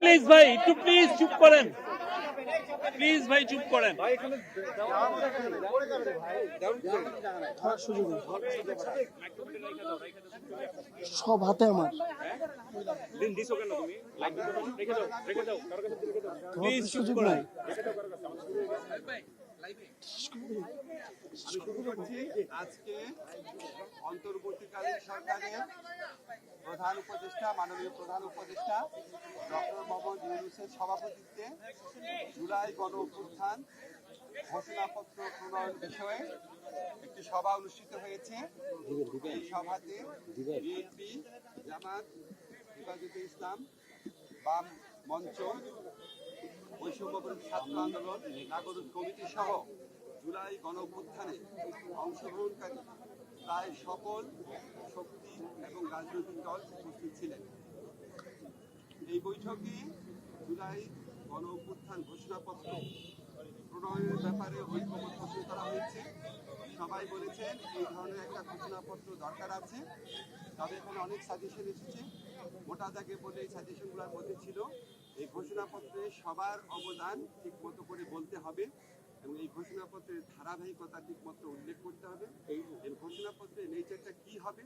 Please ভাই একটু please চুপ করেন, প্লিজ ভাই চুপ করেন। সব হাতে আমার প্লিজ চুপ সুযোগ করেন। নাই। আজকে অন্তর্বর্তীকালীন সরকারের প্রধান উপদেষ্টা, মাননীয় প্রধান উপদেষ্টা ডক্টর মোহাম্মদ ইউনূসের সভাপতিত্বে জুলাই গণ অভ্যুত্থান ঘোষণাপত্র প্রণয়ন বিষয়ে একটি সভা অনুষ্ঠিত হয়েছে। এই সভাতে বিএনপি, জামাত, হেফাজতে ইসলাম, বাম মঞ্চ, বৈষম্যবিরোধী ছাত্র আন্দোলন, নাগরিক কমিটি সহ জুলাই গণ অভ্যুত্থানে অংশগ্রহণকারী প্রায় সকল শক্তি এবং রাজনৈতিক দল উপস্থিত ছিলেন। এই বৈঠকে জুলাই গণ অভ্যুত্থান ঘোষণাপত্র প্রণয়নের ব্যাপারে ঐক্যমত পোষণ করা হয়েছে। সবাই বলেছেন এই ধরনের একটা ঘোষণাপত্র দরকার আছে, তবে এখানে অনেক সাজেশন এসেছে। মোটা দাগে বলে এই সাজেশনগুলোর মধ্যে ছিল এই ঘোষণাপত্রে সবার অবদান ঠিক মতো করে বলতে হবে এবং এই ঘোষণাপত্রের ধারাবাহিকতা ঠিক মতো উল্লেখ করতে হবে। এই ঘোষণাপত্রের নেচারটা কি হবে,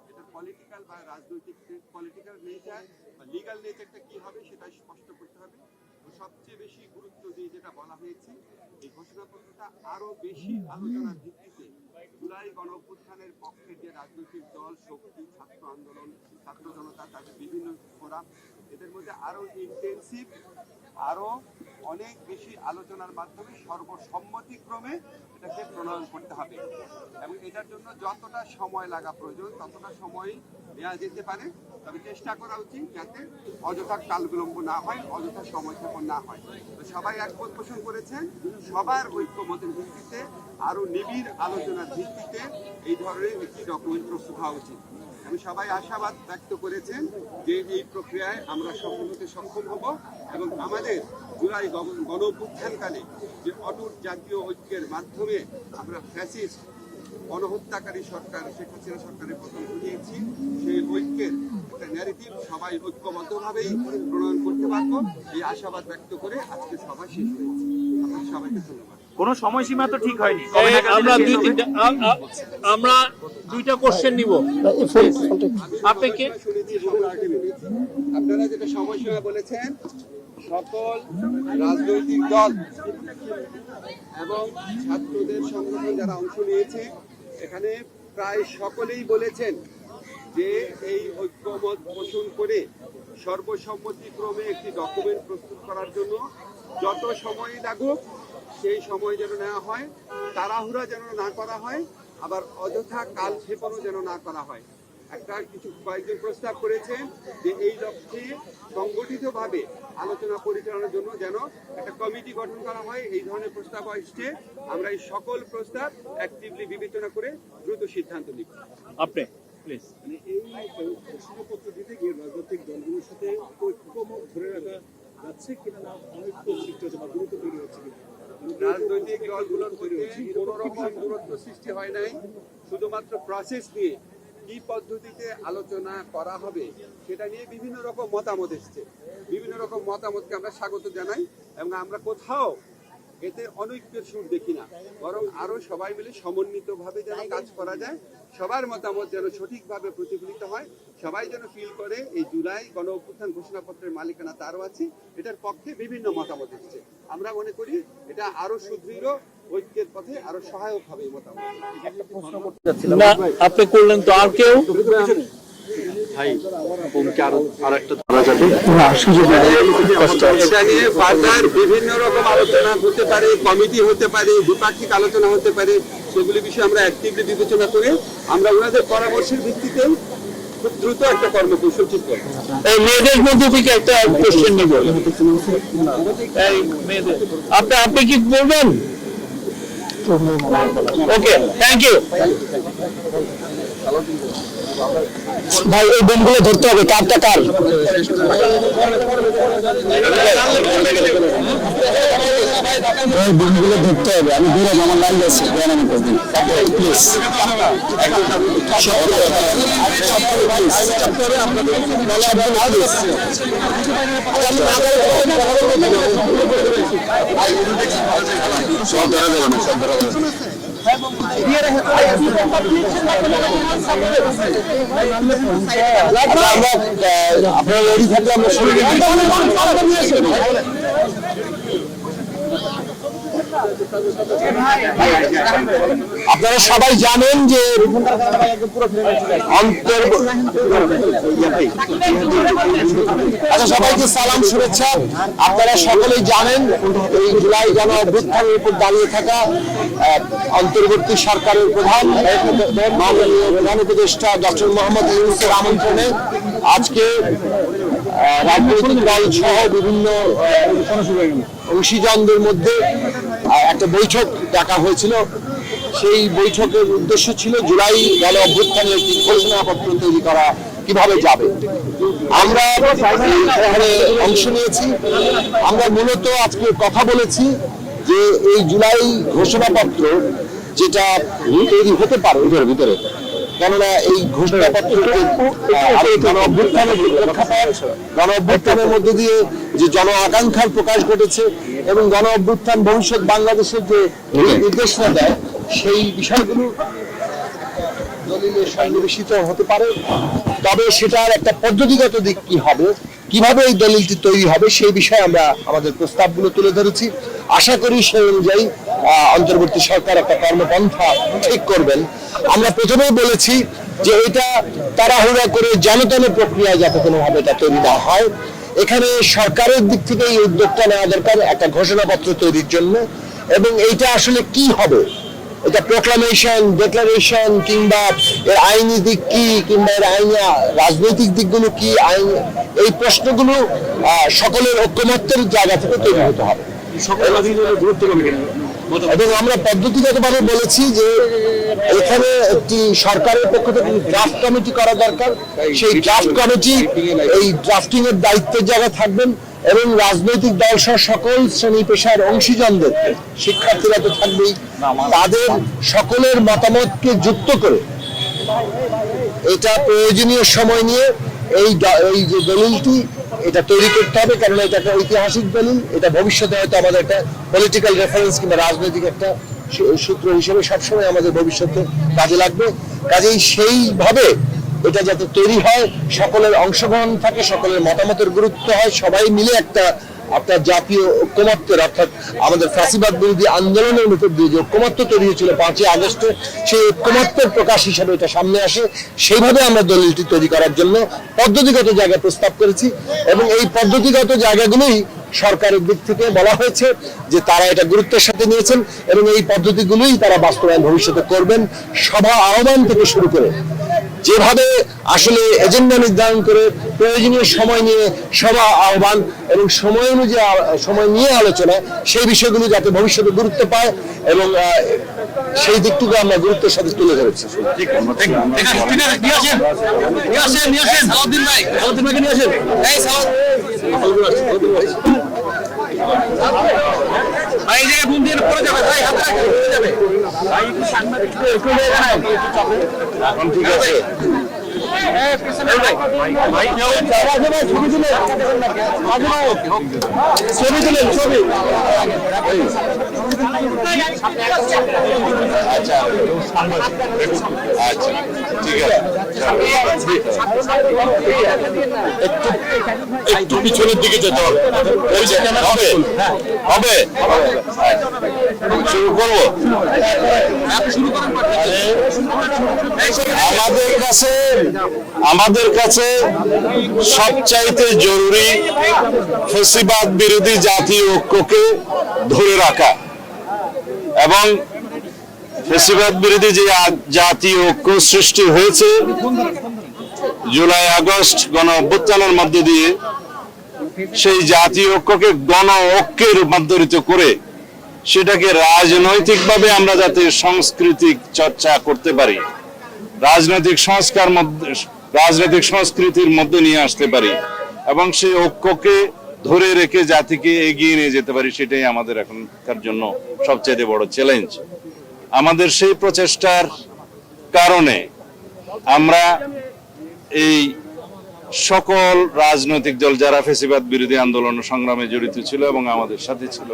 এটা পলিটিক্যাল বা রাজনৈতিক পলিটিক্যাল নেচার বা লিগাল নেচারটা কি হবে সেটা স্পষ্ট করতে হবে। সবচেয়ে বেশি গুরুত্ব দিয়ে যেটা বলা হয়েছে, এই ঘোষণাপত্রটা আরো বেশি আলোচনার ভিত্তিতে জুলাই গণ অভ্যুত্থানের পক্ষে যে রাজনৈতিক দল, শক্তি, ছাত্র আন্দোলন, ছাত্র জনতা, তাদের বিভিন্ন ফোরাম, এদের মধ্যে আরো ইন্টেন্সিভ, আরো অনেক বেশি আলোচনার মাধ্যমে সর্বসম্মতিক্রমে এটাকে প্রণয়ন করতে হবে এবং এটার জন্য যতটা সময় লাগা প্রয়োজন ততটা সময় নেওয়া যেতে পারে, তবে চেষ্টা করা উচিত যাতে অযথা কাল বিলম্ব না হয়, অযথা সময় যাপন না হয়। তো সবাই একমত পোষণ করেছেন সবার ঐক্যমতের ভিত্তিতে আরো নিবিড় আলোচনার ভিত্তিতে এই ধরনের একটি ডকুমেন্ট প্রস্তুত হওয়া উচিত। আমি সবাই আশাবাদ ব্যক্ত করেছেন যে এই প্রক্রিয়ায় আমরা সফল হতে সক্ষম হব এবং আমাদের জুলাই গণ অভ্যুত্থানকালে যে অটুট জাতীয় ঐক্যের মাধ্যমে আমরা ফ্যাসিস্ট গণহত্যাকারী সরকার শেখ হাসিনা সরকারের পতন ঘটিয়েছি, সেই ঐক্যের একটা ন্যারেটিভ সবাই ঐক্যবদ্ধভাবেই প্রণয়ন করতে পারব, এই আশাবাদ ব্যক্ত করে আজকে সভা শেষ হয়েছে। আপনাদের সবাইকে ধন্যবাদ। কোনো সময়সীমা তো ঠিক হয়নি, আমরা দুইটা কোশ্চেন নিব। আপনি কে আপনারা যেটা সময়সীমা বলেছেন, সকল রাজনৈতিক দল এবং ছাত্রদের সংগঠন যারা অংশ নিয়েছে এখানে প্রায় সকলেই বলেছেন যে এই ঐক্যমত পোষণ করে সর্বসম্মতিক্রমে একটি ডকুমেন্ট প্রস্তুত করার জন্য যত সময় লাগুক সেই সময় যেন নেওয়া হয়, তাড়াহুড়া যেন না করা হয়, আবার অযথা কাল ক্ষেপণও যেন না করা হয়। কয়েকজন প্রস্তাব করেছেন যে এই লক্ষ্যে সংগঠিতভাবে আলোচনা পরিচালনার জন্য যেন একটা কমিটি গঠন করা হয়। এই ধরনের প্রস্তাব আসছে, আমরা এই সকল প্রস্তাব অ্যাক্টিভলি বিবেচনা করে দ্রুত সিদ্ধান্ত নিব। আপনি প্লিজ। এই ঘোষণাপত্র দিতে গিয়ে রাজনৈতিক দলগুলোর সাথে ঐক্যমত ধরে রাখা যাচ্ছে কিনা, না অনৈক্য সৃষ্টি হচ্ছে বা দূরত্ব তৈরি হচ্ছে কিনা? রাজনৈতিক দলগুলোর মধ্যে কোনো রকম দূরত্ব সৃষ্টি হয় নাই, শুধুমাত্র প্রসেস নিয়ে কি পদ্ধতিতে আলোচনা করা হবে সেটা নিয়ে বিভিন্ন রকম মতামত এসছে। বিভিন্ন রকম মতামতকে আমরা স্বাগত জানাই এবং আমরা কোথাও এতে অনৈক্যের সুর দেখি না, বরং আরো সবাই মিলে সমন্বিতভাবে যেন কাজ করা যায়, সবার মতামত যেন সঠিকভাবে প্রতিফলিত হয়, সবাই যেন ফিল করে এই জুলাই গণ অভ্যুত্থান ঘোষণাপত্রের মালিকানা তারও আছে, এটার পক্ষে বিভিন্ন মতামত এসছে। আমরা মনে করি এটা আরো সুদৃঢ় ঐক্যের পথে আরো সহায়ক হবে এই মতামত। না আপনি করলেন তো, আর কেউ? এটা নিয়ে ফার্দার বিভিন্ন রকম আলোচনা হতে পারে, কমিটি হতে পারে, দ্বিপাক্ষিক আলোচনা হতে পারে, সেগুলি বিষয়ে আমরা অ্যাক্টিভলি বিবেচনা করে আমরা ওনাদের পরামর্শের ভিত্তিতে খুব দ্রুত একটা কর্মকৌশল ঠিক করব। এই মেয়েদের মধ্যে থেকে একটা কোশ্চেন নিব। আপনি কি বলবেন? ওকে, থ্যাংক ইউ ভাই। এই বোমগুলো ধরতে হবে, কারটা কার। ওই বোমগুলো ধরতে হবে। আমি দূরে আমার লাইন আছে বেয়ানামি করবেন প্লিজ। আপনারা রেডি থাকলে আমরা শুরু করি। আপনারা সবাই জানেন যে আচ্ছা, সবাইকে সালাম শুভেচ্ছা। আপনারা সকলেই জানেন এই জুলাই গণ অভ্যুত্থানের উপর দাঁড়িয়ে থাকা অন্তর্বর্তী সরকারের প্রধান মাননীয় প্রধান উপদেষ্টা ডক্টর মোহাম্মদ ইউনূসের আমন্ত্রণে আজকে রাজনৈতিক দল সহ বিভিন্ন অংশীজনদের মধ্যে একটা বৈঠক ডাকা হয়েছিল। সেই বৈঠকের উদ্দেশ্য ছিল জুলাই গণ অভ্যুত্থানের একটি ঘোষণাপত্র তৈরি করা কিভাবে যাবে। আমরা এখানে অংশ নিয়েছি। আমরা মূলত আজকে কথা বলেছি যে এই জুলাই ঘোষণাপত্র যেটা তৈরি হতে পারে ভিতরে, কেননা এই ঘোষণাপত্রকে গণ অভ্যুত্থানের মধ্যে দিয়ে যে জন আকাঙ্ক্ষার প্রকাশ ঘটেছে এবং গণ অভ্যুত্থান ভবিষ্যৎ বাংলাদেশের যে নির্দেশনা দেয় সেই বিষয়গুলো দলিলে সন্নিবেশিত হতে পারে। তবে সেটার একটা পদ্ধতিগত দিক কি হবে, কিভাবে এই দলিলটি তৈরি হবে, সেই বিষয়ে আমরা আমাদের প্রস্তাবগুলো তুলে ধরেছি। আশা করি সেই অনুযায়ী অন্তর্বর্তী সরকার একটা কর্মপন্থা ঠিক করবেন। আমরা প্রথমেই বলেছি যে এটা তাড়াহুড়া করে যেন প্রক্রিয়ায় যাতে কোনোভাবে এটা তৈরি না হয়। এখানে সরকারের দিক থেকে এই উদ্যোগটা নেওয়া দরকার একটা ঘোষণাপত্র তৈরির জন্য। এবং এইটা আসলে কি হবে, এটা প্রোক্লামেশন, ডিক্লারেশন, কিংবা এর আইনি দিক কি, কিংবা এর আইনি রাজনৈতিক দিকগুলো কি, আইন, এই প্রশ্নগুলো সকলের ঐক্যমত্যের জায়গা থেকে তৈরি হতে হবে। এবং আমরা পদ্ধতিগতভাবে বলেছি যে এখানে একটি সরকারের পক্ষ থেকে ড্রাফট কমিটি করা দরকার। সেই ড্রাফট কমিটি এই ড্রাফটিং এর দায়িত্বের জায়গায় থাকবেন এবং রাজনৈতিক দল সহ সকল শ্রেণী পেশার অংশীজনদের, শিক্ষার্থীরা তো থাকবেই, তাদের সকলের মতামতকে যুক্ত করে এটা প্রয়োজনীয় সময় নিয়ে এই যে দলিলটি এটা তৈরি করতে হবে। কারণ এটা একটা ঐতিহাসিক দলিল, এটা ভবিষ্যতে হয়তো আমাদের একটা পলিটিক্যাল রেফারেন্স কিংবা রাজনৈতিক একটা সূত্র হিসেবে সবসময় আমাদের ভবিষ্যতে কাজে লাগবে। কাজেই সেইভাবে এটা যাতে তৈরি হয়, সকলের অংশগ্রহণ থাকে, সকলের মতামতের গুরুত্ব হয়, সবাই মিলে একটা আপনার জাতীয় ঐক্যমত্যের, অর্থাৎ আমাদের ফ্যাসিবাদ বিরোধী আন্দোলনের ভিতর দিয়ে যে ঐক্যমত্য তৈরি হয়েছিল 5ই আগস্টে, সেই ঐক্যমত্যের প্রকাশ হিসেবে এটা সামনে আসে। সেইভাবে আমরা দলিলটি তৈরি করার জন্য পদ্ধতিগত জায়গায় প্রস্তাব করেছি এবং এই পদ্ধতিগত জায়গাগুলোই সরকারের দিক থেকে বলা হয়েছে যে তারা এটা গুরুত্বের সাথে নিয়েছেন এবং এই পদ্ধতিগুলোই তারা বাস্তবায়ন ভবিষ্যতে করবেন। সভা আহ্বান থেকে শুরু করে যেভাবে আসলে এজেন্ডা নির্ধারণ করে প্রয়োজনীয় সময় নিয়ে সভা আহ্বান এবং সময় অনুযায়ী সময় নিয়ে আলোচনা, সেই বিষয়গুলো যাতে ভবিষ্যতে গুরুত্ব পায় এবং সেই দিকটুকু আমরা গুরুত্বের সাথে তুলে ধরেছি। ঠিক আছে, ছবি তুলেন, ছবি। আচ্ছা আচ্ছা, ঠিক আছে, একটু পিছনের দিকে যেতে হবে। হবে শুরু করবো। আমাদের কাছে সবচাইতে জরুরি ফ্যাসিবাদ বিরোধী জাতীয় ঐক্যকে ধরে রাখা এবং ফ্যাসিবাদ বিরোধী যে জাতীয় ঐক্য সৃষ্টি হয়েছে জুলাই আগস্ট গণ অভ্যুত্থানের মধ্য দিয়ে, সেই জাতীয় ঐক্যকে গণ ঐক্যে রূপান্তরিত করে সেটাকে রাজনৈতিকভাবে আমরা যাতে সাংস্কৃতিক চর্চা করতে পারি, রাজনৈতিক সংস্কৃতির মধ্যে নিয়ে আসতে পারি এবং সেই ঐক্যকে ধরে রেখে জাতিকে এগিয়ে নিয়ে যেতে পারি, সেটাই আমাদের এখনকার জন্য সবচেয়ে বড় চ্যালেঞ্জ। আমাদের সেই প্রচেষ্টার কারণে আমরা এই সকল রাজনৈতিক দল যারা ফ্যাসিবাদ বিরোধী আন্দোলন সংগ্রামে জড়িত ছিল এবং আমাদের সাথে ছিল,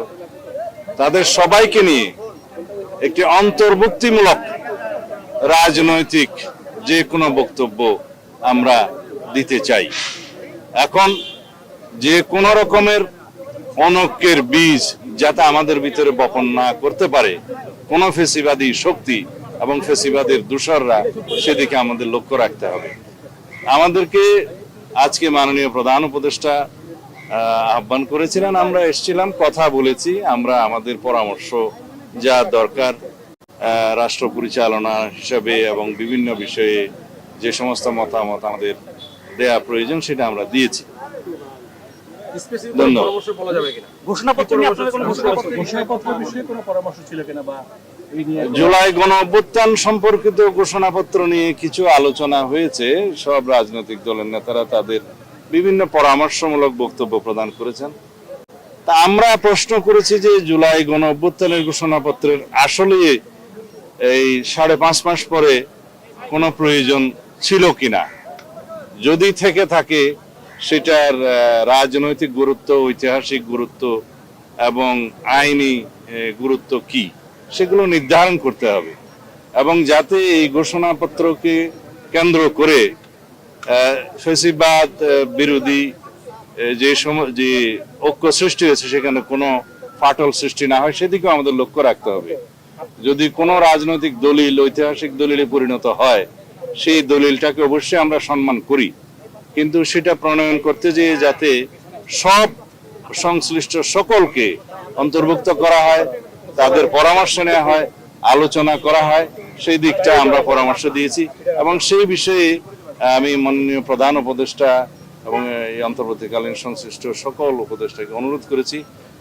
তাদের সবাইকে নিয়ে একটি অন্তর্ভুক্তিমূলক রাজনৈতিক যে কোনো বক্তব্য আমরা দিতে চাই। এখন যে কোনো রকমের অনৈক্যের বীজ যাতে আমাদের ভিতরে বপন না করতে পারে কোনো ফ্যাসিবাদী শক্তি এবং ফ্যাসিবাদের দূষররা, সেদিকে আমাদের লক্ষ্য রাখতে হবে। আমাদেরকে আজকে মাননীয় প্রধান উপদেষ্টা আহ্বান করেছিলেন, আমরা এসেছিলাম, কথা বলেছি। আমরা আমাদের পরামর্শ যা দরকার রাষ্ট্র পরিচালনা হিসাবে এবং বিভিন্ন বিষয়ে যে সমস্ত মতামত আমাদের দেয়া প্রয়োজন সেটা আমরা দিয়েছি। ধন্যবাদ। জুলাই গণ অভ্যুত্থান সম্পর্কিত ঘোষণাপত্র নিয়ে কিছু আলোচনা হয়েছে। সব রাজনৈতিক দলের নেতারা তাদের বিভিন্ন পরামর্শমূলক বক্তব্য প্রদান করেছেন। তা আমরা প্রশ্ন করেছি যে জুলাই গণ অভ্যুত্থানের ঘোষণাপত্রের আসলে এই 5.5 মাস পরে কোনো প্রয়োজন ছিল কিনা, যদি থেকে থাকে সেটার রাজনৈতিক গুরুত্ব, ঐতিহাসিক গুরুত্ব এবং আইনি গুরুত্ব কি, সেগুলো নির্ধারণ করতে হবে। এবং যাতে এই ঘোষণাপত্রকে কেন্দ্র করে ফ্যাসিবাদ বিরোধী যে ঐক্য সৃষ্টি হয়েছে সেখানে কোনো ফাটল সৃষ্টি না হয়, সেদিকেও আমাদের লক্ষ্য রাখতে হবে। যদি কোনো রাজনৈতিক দলিল ঐতিহাসিক দলিলে পরিণত হয়, সেই দলিলটাকে অবশ্যই আমরা সম্মান করি, কিন্তু সেটা প্রণয়ন করতে যেয়ে যাতে সব সংশ্লিষ্ট সকলকে অন্তর্ভুক্ত করা হয়, তাদের পরামর্শ নেওয়া হয়, আলোচনা করা হয়, সেই দিকটা আমরা পরামর্শ দিয়েছি। এবং সেই বিষয়ে আমি মাননীয় প্রধান উপদেষ্টা এবং এই অন্তর্বর্তীকালীন সংশ্লিষ্ট সকল উপদেষ্টাকে অনুরোধ করেছি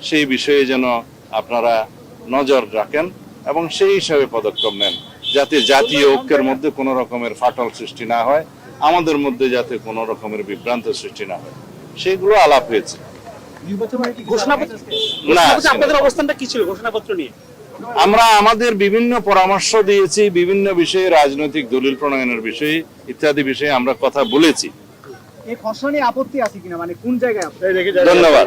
সেই বিষয়ে যেন আপনারা নজর রাখেন এবং সেই হিসাবে পদক্ষেপ নেন, যাতে জাতীয় ঐক্যের মধ্যে কোনো রকমের ফাটল সৃষ্টি না হয়, আমাদের মধ্যে যাতে কোনো রকমের বিভ্রান্ত সৃষ্টি না হয়, সেগুলো আলাপ হয়েছে। আপনাদের অবস্থানটা কি ছিল ঘোষণাপত্র নিয়ে? আমরা আমাদের বিভিন্ন পরামর্শ দিয়েছি, বিভিন্ন বিষয়ে, রাজনৈতিক দলিল প্রণয়নের বিষয়ে ইত্যাদি বিষয়ে আমরা কথা বলেছি। এই খসড়া নিয়ে আপত্তি আছে কিনা, মানে কোন জায়গায়? ধন্যবাদ।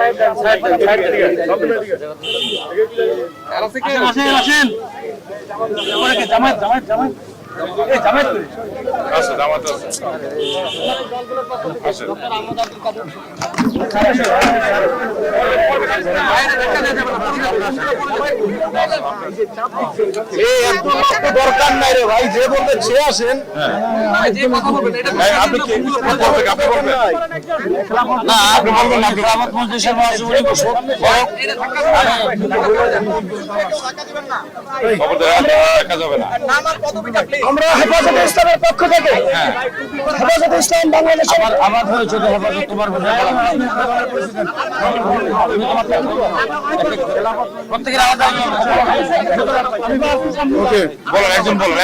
দরকার নাই রে ভাই, যে বলবেন সে আসেন। আপনি কি না আপনি বলবেন না, খেলাফত মজলিসের মহাসচিব বসুন। আমরা হেফাজতে ইসলামের পক্ষ থেকে, হেফাজতে ইসলাম বাংলাদেশের আমার হয়েছে তো হেফাজত তোমার প্রত্যেকের আলাদা বলেন, একজন বলেন।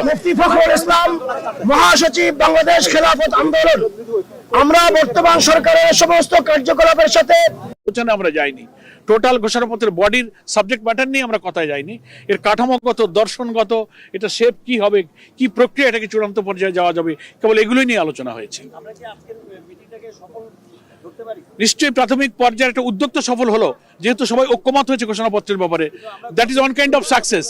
মুফতি ফখরুল ইসলাম, মহাসচিব, বাংলাদেশ খেলাফত আন্দোলন। আমরা বর্তমান সরকারের সমস্ত কার্যকলাপের সাথে আমরা যাইনি। টোটাল ঘোষণাপত্রের বডির সাবজেক্ট ম্যাটার নিয়ে আমরা কথায় যাইনি। এর কাঠামোগত, দর্শনগত, এটা শেপ কি হবে, কি প্রক্রিয়া এটাকে চূড়ান্ত পর্যায়ে যাওয়া যাবে, কেবল এগুলোই নিয়ে আলোচনা হয়েছে। নিশ্চয়ই প্রাথমিক পর্যায়ে একটা উদ্যোগ তো সফল হলো, যেহেতু সবাই ঐক্যমত হয়েছে ঘোষণাপত্রের ব্যাপারে। That is one kind of success.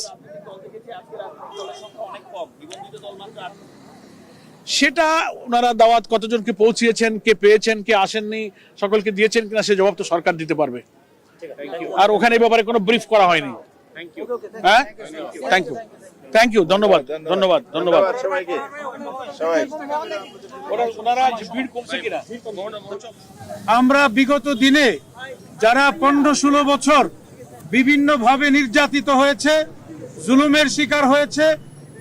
সেটা ওনারা দাওয়াত কতজনকে পৌঁছিয়েছেন, কে পেয়েছেন, কে আসেননি, সকলকে দিয়েছেন কিনা সে জবাব তো সরকার দিতে পারবে। আর ওখানে এই ব্যাপারে কোনো ব্রিফ করা হয়নি। হ্যাঁ, থ্যাংক ইউ, ধন্যবাদ। আমরা বিগত দিনে যারা 15-16 বছর বিভিন্নভাবে নির্যাতিত হয়েছে, জুলুমের শিকার হয়েছে,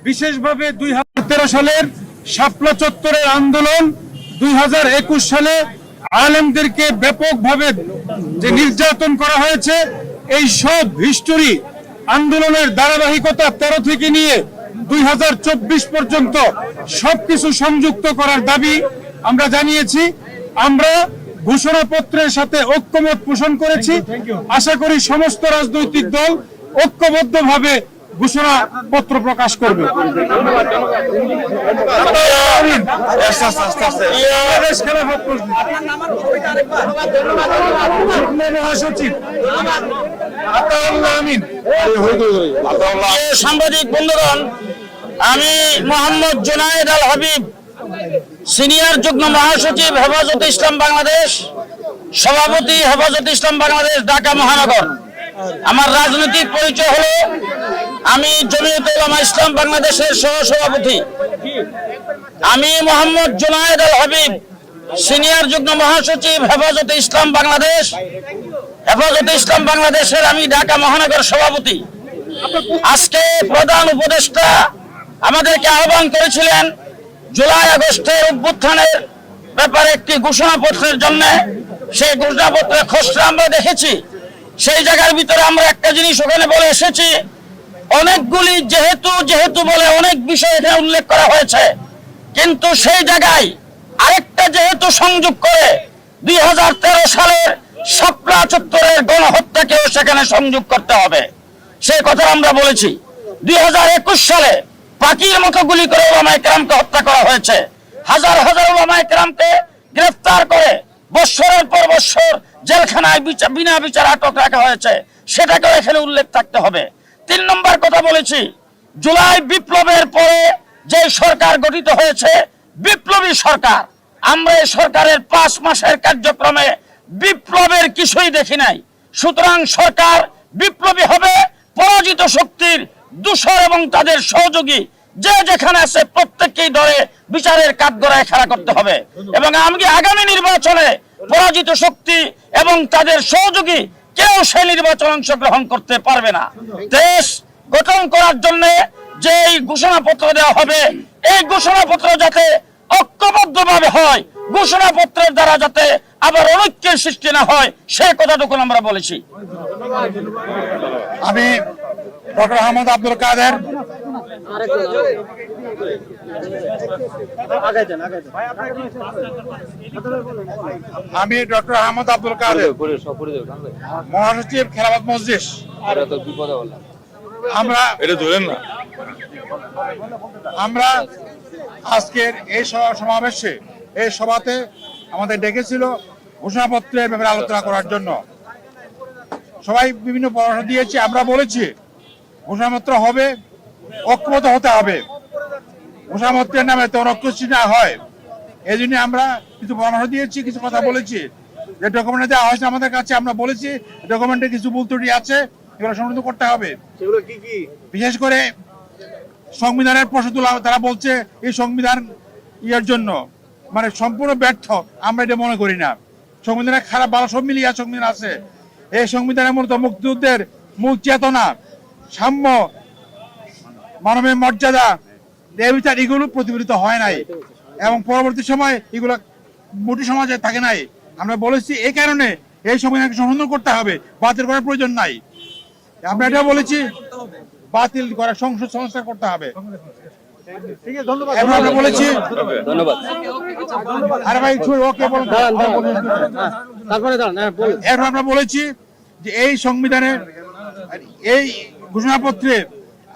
বিশেষভাবে 2013 সালের শাপলা চত্বরের আন্দোলন, 2021 সালে আলেমদেরকে ব্যাপকভাবে যে নির্যাতন করা হয়েছে, এই সব হিস্টোরি আন্দোলনের ধারাবাহিকতা 13 থেকে নিয়ে 2024 পর্যন্ত সবকিছু সংযুক্ত করার দাবি আমরা জানিয়েছি। আমরা ঘোষণাপত্রের সাথে ঐক্যমত পোষণ করেছি। আশা করি সমস্ত রাজনৈতিক দল ঐক্যবদ্ধভাবে ঘোষণাপত্র প্রকাশ করবে। মহাসচিব সাংবাদিক বন্ধুগণ, আমি মোহাম্মদ জুনায়েদ আল হাবিব, সিনিয়র যুগ্ম মহাসচিব হেফাজতে ইসলাম বাংলাদেশ, সভাপতি হেফাজতে ইসলাম বাংলাদেশ ঢাকা মহানগর। আমার রাজনৈতিক পরিচয় হলো আমি জমিয়তুল উলামা ইসলাম বাংলাদেশের সহসভাপতি। আমি মোহাম্মদ জুনায়েদ আল হাবিব, সিনিয়র যুগ্ম মহাসচিব হেফাজতে ইসলাম বাংলাদেশ, হেফাজতে ইসলাম বাংলাদেশের আমি ঢাকা মহানগর সভাপতি। আজকে প্রধান উপদেষ্টা আমাদেরকে আহ্বান করেছিলেন জুলাই আগস্টের অভ্যুত্থানের ব্যাপারে একটি ঘোষণাপত্রের জন্য। সেই ঘোষণাপত্রের খসড়া আমরা দেখেছি। সেই জায়গার ভিতরে আমরা একটা জিনিস ওখানে বলে এসেছি, অনেকগুলি যেহেতু বলে অনেক বিষয় এখানে উল্লেখ করা হয়েছে, কিন্তু সেই জায়গায় আরেকটা যেহেতু সংযোগ করে 2013 সালের শাপলা চত্বরের গণহত্যাকেও সেখানে সংযোগ করতে হবে, সেই কথা আমরা বলেছি। 2021 সালে পাখির মতো গুলি করে ওলামায়ে কেরামকে হত্যা করা হয়েছে। হাজার হাজার ওলামায়ে কেরামকে গ্রেফতার করে বৎসরের পর বৎসর জেলখানায় বিনা বিচার আটক রাখা হয়েছে, সেটাকেও এখানে উল্লেখ থাকতে হবে। 3 নম্বর কথা বলেছি, জুলাই বিপ্লবের পরে যে সরকার গঠিত হয়েছে বিপ্লবী সরকার, আমরা এই সরকারের 5 মাসের কার্যক্রমে বিপ্লবের কিছুই দেখি নাই। সুতরাং সরকার বিপ্লবী হবে, পরাজিত শক্তির দূষর এবং তাদের সহযোগী যে যেখানে আছে প্রত্যেককেই ধরে বিচারের কাঠগড়ায় খাড়া করতে হবে। এবং আগামী নির্বাচনে পরাজিত শক্তি এবং তাদের সহযোগী কেউ সেই নির্বাচনে অংশগ্রহণ করতে পারবে না। দেশ গঠন করার জন্য যে ঘোষণাপত্র দেওয়া হবে, এই ঘোষণাপত্র যাতে ঐক্যবদ্ধভাবে হয়, ঘোষণাপত্রের দ্বারা যাতে আবার অনৈক্যের সৃষ্টি না হয়, সেই কথাটুকু আমরা বলেছি। আমি ডক্টর আহমদ আব্দুল কাদের, মহাসচিব খেলাফত মজলিস। আমরা আজকের এই সমাবেশে, এই সভাতে আমাদের ডেকেছিল ঘোষণাপত্রের ব্যাপারে আলোচনা করার জন্য। সবাই বিভিন্ন পরামর্শ দিয়েছে। আমরা বলেছি ঘোষণাপত্র হবে, ঐক্যবদ্ধ হতে হবে, ঘোষণাপত্রের নামে তো ঐক্য না হয়, এই জন্য আমরা কিছু পরামর্শ দিয়েছি, কিছু কথা বলেছি। যে ডকুমেন্ট দেওয়া হয়েছে আমাদের কাছে, আমরা বলেছি ডকুমেন্টে কিছু ভুল ত্রুটি আছে, এগুলো সংশোধন করতে হবে। বিশেষ করে সংবিধানের প্রশ্ন তোলা, তারা বলছে এই সংবিধান জন্য মানে সম্পূর্ণ ব্যর্থ। আমরা এটা মনে করি না। সংবিধানে খারাপ ভালো সব মিলিয়ে সংবিধান আছে। এই সংবিধানের মূলত মুক্তিযুদ্ধের মূল চেতনা, সাম্য, মানবিক মর্যাদা, বিচার, এগুলো প্রতিফলিত হয় নাই এবং পরবর্তী সময় এগুলো মোটি সমাজে থাকে নাই। আমরা বলেছি এই কারণে এই সংবিধানকে সংশোধন করতে হবে, বাতিল করার প্রয়োজন নাই। আমরা এটা বলেছি বাতিল করা, সংস্কার করতে হবে। আমরা বলেছি আরে ভাই ওকে আমরা বলেছি যে এই সংবিধানে, এই ঘোষণাপত্রে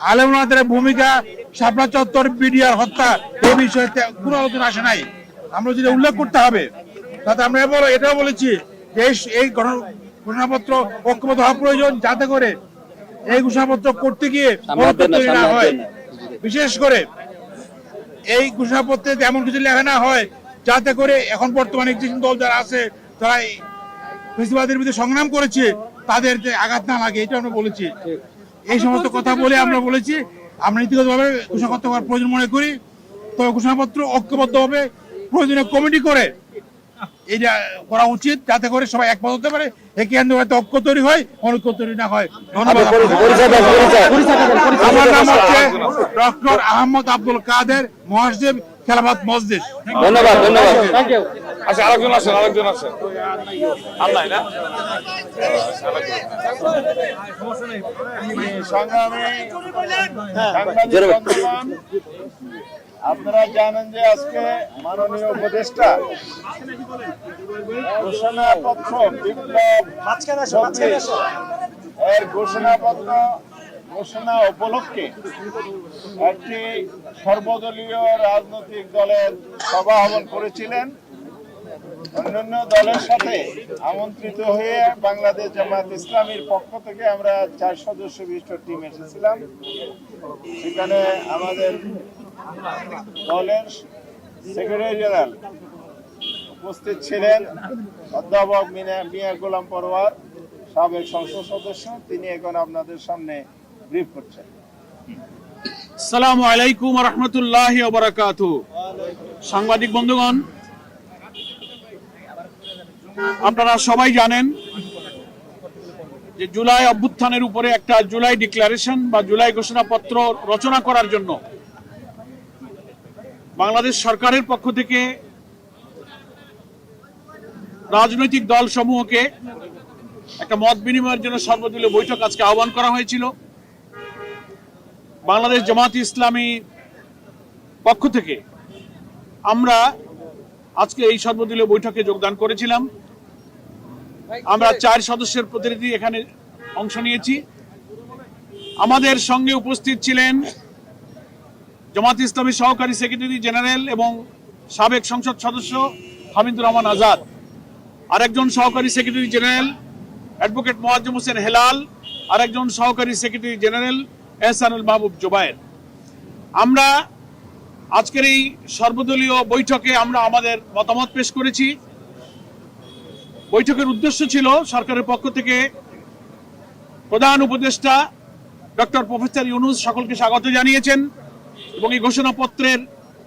আলেম ওলামাদের ভূমিকা, শাপলা চত্বর বিডিআর হত্যা, এই বিষয়ে কোনো আলোচনা আসে নাই। আমরা যদি উল্লেখ করতে হবে, তাতে আমরা এটাও বলেছি যে এই ঘোষণাপত্র ঐক্যবদ্ধ হওয়া প্রয়োজন, যাতে করে এই ঘোষণাপত্র করতে গিয়ে না হয়। বিশেষ করে এই ঘোষণাপত্রে এমন কিছু লেখা না হয় যাতে করে এখন বর্তমানে যে দল যারা আছে, তারা ফেসিবাদের বিরুদ্ধে সংগ্রাম করেছে, তাদের আঘাত না লাগে, এটা আমরা বলেছি। এই সমস্ত কথা বলে আমরা বলেছি আমরা নীতিগতভাবে ঘোষণাপত্র করার প্রয়োজন মনে করি। তবে ঘোষণাপত্র ঐক্যবদ্ধভাবে প্রয়োজনীয় কমিটি করে এটা করা উচিত, যাতে করে সবাই একমত হতে পারে, একে আন্দোলনে ঐক্য তৈরি হয়, অনৈক্য তৈরি না হয়। ধন্যবাদ। আমার নাম হচ্ছে ডক্টর আহমদ আব্দুল কাদের, মহাসচিব খেলাফত মজলিস। ধন্যবাদ। আচ্ছা, আরেকজন আছেন। আল্লাহ না আপনারা জানেন যে আজকে মাননীয় উপদেষ্টা ঘোষণাপত্র বিপ্লব মাঝখানে আসো, মাঝখানে আসো। এর ঘোষণা উপলক্ষে একটি সর্বদলীয় রাজনৈতিক দলের সভা আহ্বান করেছিলেন। অন্যান্য দলের সাথে আমন্ত্রিত হয়ে বাংলাদেশ জামায়াত ইসলামীর পক্ষ থেকে আমরা 4 সদস্য বিশিষ্ট টিম এসেছিলাম। সেখানে আমাদের দলের সেক্রেটারি জেনারেল উপস্থিত ছিলেন অধ্যাপক মিয়া গোলাম পরোয়ার, সাবেক সংসদ সদস্য। তিনি এখন আপনাদের সামনে ব্রিফ করছেন। আসসালামু আলাইকুম ওয়া রাহমাতুল্লাহি ওয়া বারাকাতুহু। সাংবাদিক বন্ধুগণ, আপনারা সবাই জানেন যে জুলাই অভ্যুত্থানের উপরে একটা জুলাই ডিক্লারেশন বা জুলাই ঘোষণাপত্র রচনা করার জন্য বাংলাদেশ সরকারের পক্ষ থেকে রাজনৈতিক দল সমূহকে একটা মত বিনিময়ের জন্য সর্বদলীয় বৈঠক আজকে আহ্বান করা হয়েছিল। বাংলাদেশ জামায়াত ইসলামী পক্ষ থেকে আমরা আজকে এই সর্বদলীয় বৈঠকে যোগদান করেছিলাম। আমরা 4 সদস্যের প্রতিনিধি এখানে অংশ নিয়েছি। আমাদের সঙ্গে উপস্থিত ছিলেন জামায়াত ইসলামী সহকারী সেক্রেটারি জেনারেল এবং সাবেক সংসদ সদস্য হামিদুর রহমান আজাদ, আরেকজন সহকারী secretary general advocate Moazzem Hossain Helal, আরেকজন সহকারী সেক্রেটারি জেনারেল এহসানুল মাহবুব জুবায়ের। আমরা আজকের এই সর্বদলীয় বৈঠকে আমরা আমাদের মতামত পেশ করেছি। বৈঠকের উদ্দেশ্য ছিল সরকারের পক্ষ থেকে প্রধান উপদেষ্টা ডক্টর প্রফেসর ইউনূস সকলকে স্বাগত জানিয়েছেন এবং এই ঘোষণাপত্রের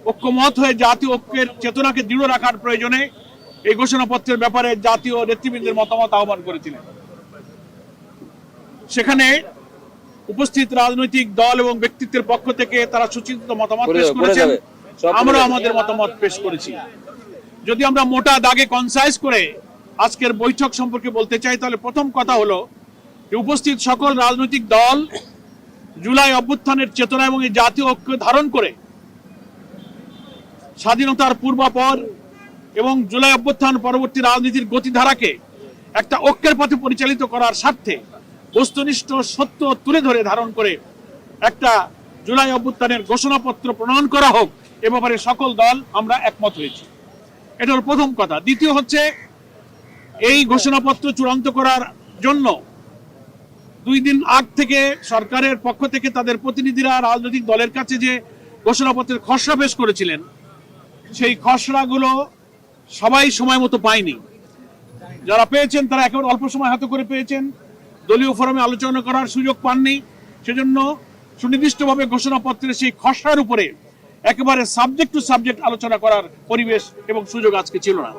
ঐক্যমত হয়ে জাতীয় ঐক্যের চেতনাকে দৃঢ় রাখার প্রয়োজনে এই ঘোষণাপত্রের ব্যাপারে জাতীয় নেতৃবৃন্দের মতামত আহ্বান করেছিলেন। সেখানে উপস্থিত রাজনৈতিক দল এবং ব্যক্তিত্বের পক্ষ থেকে তারা সুচিন্তিত মতামত পেশ করেছেন, আমরা আমাদের মতামত পেশ করেছি। যদি আমরা মোটা দাগে কনসাইজ করে আজকের বৈঠক সম্পর্কে বলতে চাই, তাহলে প্রথম কথা হলো যে উপস্থিত সকল রাজনৈতিক দল জুলাই অভ্যুত্থানের চেতনা এবং এই জাতীয় ঐক্য ধারণ করে স্বাধীনতার পূর্বাপর এবং জুলাই অভ্যুত্থান পরবর্তী রাজনীতির গতিধারাকে একটা ঐক্যের পথে পরিচালিত করার স্বার্থে বস্তুনিষ্ঠ সত্য তুলে ধরে ধারণ করে একটা জুলাই অভ্যুত্থানের ঘোষণাপত্র প্রণয়ন করা হোক, এ ব্যাপারে সকল দল আমরা একমত হয়েছি। এটা হলো প্রথম কথা। দ্বিতীয় হচ্ছে, এই ঘোষণাপত্র চূড়ান্ত করার জন্য 2 দিন আগ থেকে সরকারের পক্ষ থেকে তাদের প্রতিনিধিরা রাজনৈতিক দলের কাছে যে ঘোষণাপত্রের খসড়া পেশ করেছিলেন, সেই খসড়াগুলো সবাই সময় মতো পায়নি। যারা পেয়েছেন তারা একেবারে অল্প সময় হাতে করে পেয়েছেন, দলীয় ফোরামে আলোচনা করার সুযোগ পাননি। সেজন্য সুনির্দিষ্টভাবে ঘোষণাপত্রের সেই খসড়ার উপরে একেবারে সাবজেক্ট টু সাবজেক্ট আলোচনা করার পরিবেশ এবং সুযোগ আজকে ছিল না।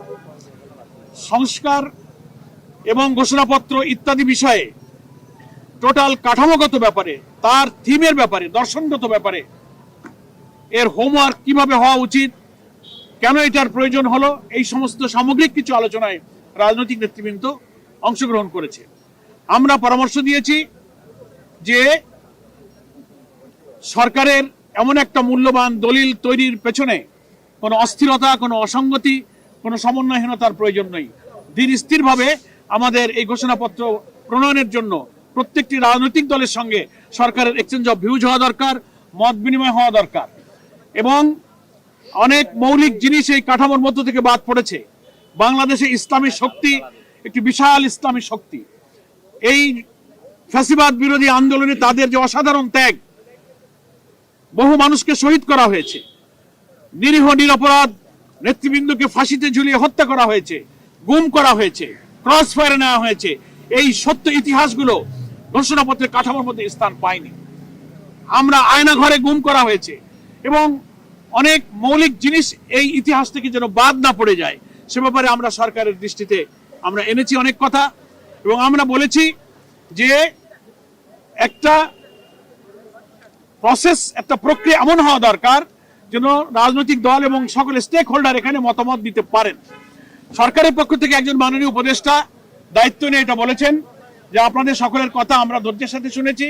সংস্কার এবং ঘোষণাপত্র ইত্যাদি বিষয়ে টোটাল কাঠামোগত ব্যাপারে, তার থিমের ব্যাপারে, দর্শনগত ব্যাপারে, এর হোমওয়ার্ক কিভাবে হওয়া উচিত, কেন এটার প্রয়োজন হলো, এই সমস্ত সামগ্রিক কিছু আলোচনায় রাজনৈতিক নেতৃবৃন্দ অংশগ্রহণ করেছে। আমরা পরামর্শ দিয়েছি যে সরকারের এমন একটা মূল্যবান দলিল তৈরির পেছনে কোনো অস্থিরতা, কোনো অসঙ্গতি, কোনো সমন্বয়হীনতার প্রয়োজন নেই। ধীর স্থিরভাবে আমাদের এই ঘোষণাপত্র প্রণয়নের জন্য প্রত্যেকটি রাজনৈতিক দলের সঙ্গে সরকারের এক্সচেঞ্জ অফ ভিউজ হওয়া দরকার, মত বিনিময় হওয়া দরকার। এবং অনেক মৌলিক জিনিস এই কাঠামোর মধ্য থেকে বাদ পড়েছে। বাংলাদেশে ইসলামী শক্তি একটি বিশাল ইসলামী শক্তি। এই ফ্যাসিবাদ বিরোধী আন্দোলনে তাদের যে অসাধারণ ত্যাগ, বহু মানুষকে শহীদ করা হয়েছে, নিরীহ নিরপরাধ নেতৃবৃন্দকে ফাঁসিতে ঝুলিয়ে হত্যা করা হয়েছে, গুম করা হয়েছে, ক্রস ফায়ারে নেওয়া হয়েছে। এই সত্য ইতিহাসগুলো ঘোষণাপত্রের কাঠামোর মধ্যে স্থান পায়নি। আমরা আয়না ঘরে গুম করা হয়েছে এবং অনেক মৌলিক জিনিস এই ইতিহাস থেকে যেন বাদ না পড়ে যায়, সে ব্যাপারে আমরা সরকারের দৃষ্টিতে আমরা এনেছি অনেক কথা। এবং আমরা বলেছি যে একটা প্রসেস, একটা প্রক্রিয়া এমন হওয়া দরকার যেন রাজনৈতিক দল এবং সকল স্টেক হোল্ডার এখানে মতামত দিতে পারেন। সরকারের পক্ষ থেকে একজন মাননীয় উপদেষ্টা দায়িত্ব নিয়ে এটা বলেছেন যে আপনাদের সকলের কথা আমরা ধৈর্যের সাথে শুনেছি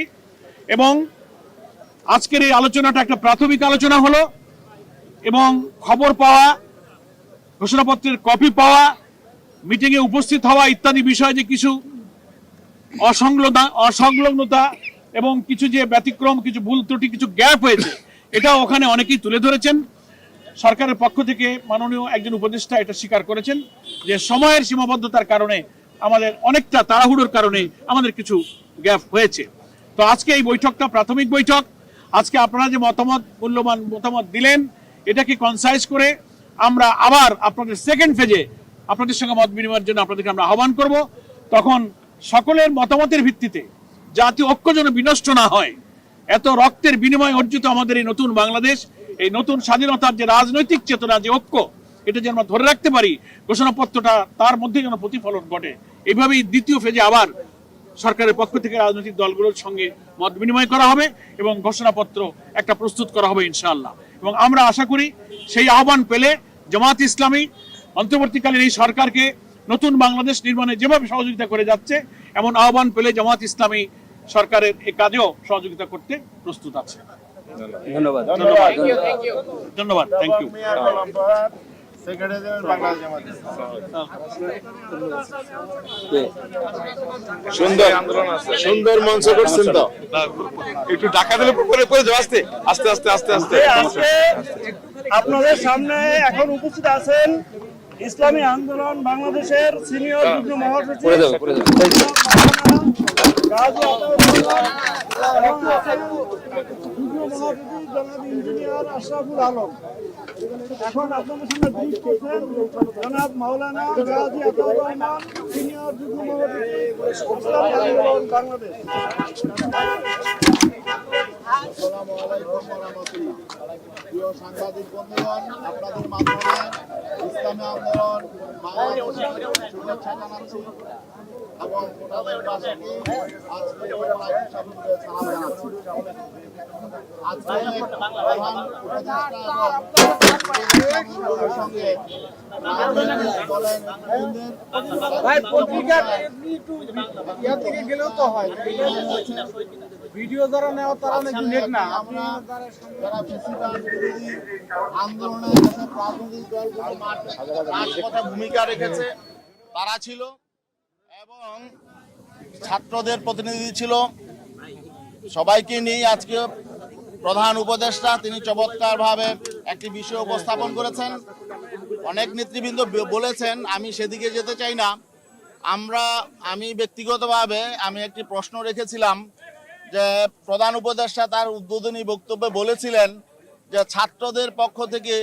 এবং আজকের এই আলোচনাটা একটা প্রাথমিক আলোচনা হলো এবং খবর পাওয়া, ঘোষণাপত্রের কপি পাওয়া, মিটিংয়ে উপস্থিত হওয়া ইত্যাদি বিষয়ে যে কিছু অসংলগ্নতা এবং কিছু যে ব্যতিক্রম, কিছু ভুল ত্রুটি, কিছু গ্যাপ হয়েছে, এটা ওখানে অনেকেই তুলে ধরেছেন। সরকারের পক্ষ থেকে মাননীয় একজন উপদেষ্টা এটা স্বীকার করেছেন যে সময়ের সীমাবদ্ধতার কারণে, আমাদের অনেকটা তাড়াহুড়োর কারণে আমাদের কিছু গ্যাপ হয়েছে। তো আজকে এই বৈঠকটা প্রাথমিক বৈঠক। আজকে আপনারা যে মূল্যবান মতামত দিলেন, এটাকে কনসাইজ করে আমরা আবার আপনাদের সেকেন্ড ফেজে আপনাদের সঙ্গে মত বিনিময়ের জন্য আপনাদেরকে আমরা আহ্বান করব। তখন সকলের মতামতের ভিত্তিতে জাতীয় ঐক্য যেন বিনষ্ট না হয়, এত রক্তের বিনিময়ে অর্জিত আমাদের এই নতুন বাংলাদেশ, এই নতুন স্বাধীনতার যে রাজনৈতিক চেতনা, যে ঐক্য, এটা যেন আমরা ধরে রাখতে পারি, ঘোষণাপত্রটা তার মধ্যে যেন প্রতিফলন ঘটে। এইভাবেই দ্বিতীয় ফেজে আবার সরকারের পক্ষ থেকে রাজনৈতিক দলগুলোর সঙ্গে মত বিনিময় করা হবে এবং ঘোষণাপত্র একটা প্রস্তুত করা হবে ইনশাআল্লাহ। এবং আমরা আশা করি সেই আহ্বান পেলে জামাত ইসলামী অন্তর্বর্তীকালীন এই সরকারকে নতুন বাংলাদেশ নির্মাণে যেভাবে সহযোগিতা করে যাচ্ছে, এমন আহ্বান পেলে জামাত ইসলামী সরকারের এই কাজেও সহযোগিতা করতে প্রস্তুত আছে। ধন্যবাদ। Thank you. সুন্দর মঞ্চ করছেন তো, একটু টাকা দিলে পরে যাও, আস্তে আস্তে আস্তে আস্তে আস্তে। আজকে আপনাদের সামনে এখন উপস্থিত আছেন ইসলামী আন্দোলন বাংলাদেশের সিনিয়র যুগ্ম মহাসচিব গাজী আতাউর রহমান এবং যুগ্ম মহাসচিব জনাব ইঞ্জিনিয়ার আশরাফুল আলম। এখন আপনাদের সামনে ব্রিফ করছেন জনাব মাওলানা গাজী আতাউর রহমান, সিনিয়র যুগ্ম মহাসচিব ইসলামী আন্দোলন বাংলাদেশ। আসসালামু আলাইকুম ওয়া রাহমাতুল্লাহ। প্রিয় সাংবাদিক বন্ধুগণ, আপনাদের মাধ্যমে ইসলামী আন্দোলন বাংলাদেশের শুভেচ্ছা জানাচ্ছি এবং ওনাদের পাশাপাশি আজকে সালাম জানাচ্ছি। আজকে প্রধান উপদেষ্টা এবং সঙ্গে রাজনৈতিক দলের নেতৃবৃন্দের থেকে গেলেও তো হয় ভিডিও যারা নেওয়া তারা নাকি নেট না। আমরা যারা ফেসিবাদ বিরোধী আন্দোলনে যেসব রাজনৈতিক দলগুলো মাঠপথে ভূমিকা রেখেছে তারা ছিল এবং ছাত্রদের প্রতিনিধি ছিল, সবাইকে নিয়ে আজকে প্রধান উপদেষ্টা তিনি চমৎকারভাবে একটি বিষয় উপস্থাপন করেছেন। অনেক নেতৃবৃন্দ বলেছেন, আমি সেদিকে যেতে চাই না। আমি ব্যক্তিগতভাবে আমি একটি প্রশ্ন রেখেছিলাম যে প্রধান উপদেষ্টা তার উদ্বোধনী বক্তব্যে বলেছিলেন যে ছাত্রদের পক্ষ থেকে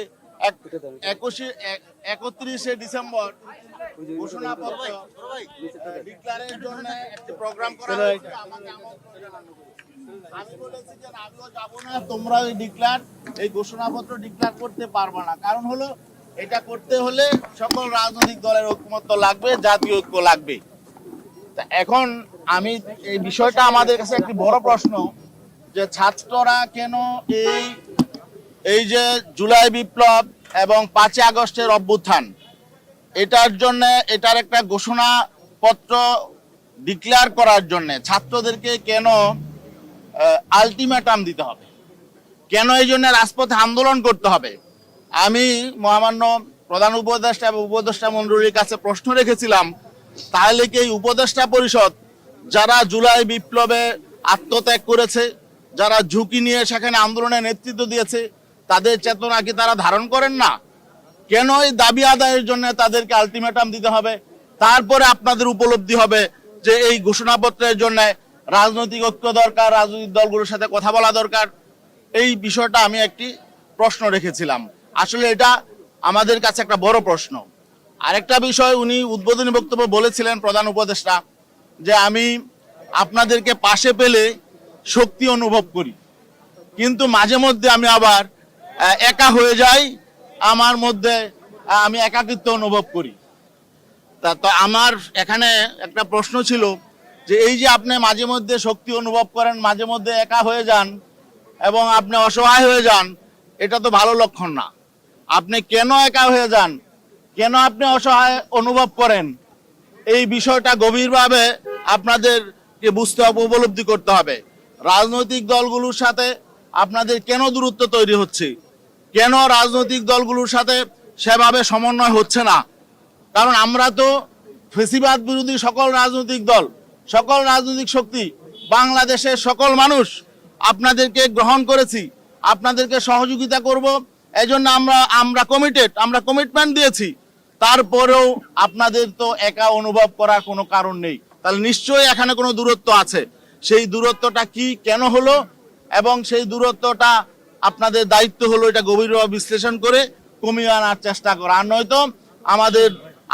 31শে ডিসেম্বর ঘোষণাপত্র ডিক্লারের জন্য একটি প্রোগ্রাম করা হয়েছে, আমাকে আমন্ত্রণ জানানো হয়েছে। আমি বলেছি যে আমিও যাবো না, তোমরা এই ঘোষণাপত্র ডিক্লার করতে পারবে না। কারণ হলো এটা করতে হলে সকল রাজনৈতিক দলের ঐক্যমত্য লাগবে, জাতীয় ঐক্য লাগবে। এখন এই বিষয়টা আমাদের কাছে একটি বড় প্রশ্ন যে ছাত্ররা কেন এই যে জুলাই বিপ্লব এবং 5ই আগস্টের অভ্যুত্থান এটার একটা ঘোষণাপত্র ডিক্লেয়ার করার জন্য ছাত্রদেরকে কেন আলটিমেটাম দিতে হবে, কেন এই জন্য রাজপথে আন্দোলন করতে হবে। আমি মহামান্য প্রধান উপদেষ্টা এবং উপদেষ্টা মণ্ডলীর কাছে প্রশ্ন রেখেছিলাম, তাহলে কি এই উপদেষ্টা পরিষদ যারা জুলাই বিপ্লবে আত্মত্যাগ করেছে, যারা ঝুঁকি নিয়ে সেখানে আন্দোলনে নেতৃত্ব দিয়েছে, তাদের চেতনা কি তারা ধারণ করেন না? কেন এই দাবি আদায়ের জন্য তাদেরকে আলটিমেটাম দিতে হবে? তারপরে আপনাদের উপলব্ধি হবে যে এই ঘোষণাপত্রের জন্য রাজনৈতিক ঐক্য দরকার, রাজনৈতিক দলগুলোর সাথে কথা বলা দরকার। এই বিষয়টা আমি একটি প্রশ্ন রেখেছিলাম। আসলে এটা আমাদের কাছে একটা বড় প্রশ্ন। আরেকটা বিষয়, উনি উদ্বোধনী বক্তব্য বলেছিলেন প্রধান উপদেষ্টা যে আমি আপনাদেরকে পাশে পেলে শক্তি অনুভব করি, কিন্তু মাঝে মধ্যে আমি আবার একা হয়ে যাই, আমার মধ্যে আমি একাকিত্ব অনুভব করি। তো আমার এখানে একটা প্রশ্ন ছিল যে এই যে আপনি মাঝে মধ্যে শক্তি অনুভব করেন, মাঝে মধ্যে একা হয়ে যান এবং আপনি অসহায় হয়ে যান, এটা তো ভালো লক্ষণ না। আপনি কেন একা হয়ে যান, কেন আপনি অসহায় অনুভব করেন, এই বিষয়টা গভীরভাবে আপনাদেরকে বুঝতে হবে, উপলব্ধি করতে হবে। রাজনৈতিক দলগুলোর সাথে আপনাদের কেন দূরত্ব তৈরি হচ্ছে, কেন রাজনৈতিক দলগুলোর সাথে সেভাবে সমন্বয় হচ্ছে না? কারণ আমরা তো ফেসিবাদ বিরোধী সকল রাজনৈতিক দল, সকল রাজনৈতিক শক্তি, বাংলাদেশের সকল মানুষ আপনাদেরকে গ্রহণ করেছি, আপনাদেরকে সহযোগিতা করব, এজন্য আমরা কমিটেড, আমরা কমিটমেন্ট দিয়েছি। তারপরেও আপনাদের তো একা অনুভব করার কোনো কারণ নেই, তাহলে নিশ্চয়ই এখানে কোনো দূরত্ব আছে। সেই দূরত্বটা কি, কেন হলো, এবং সেই দূরত্বটা আপনাদের দায়িত্ব হলো এটা গভীরভাবে বিশ্লেষণ করে কমিয়ে আনার চেষ্টা করা। আর নয়তো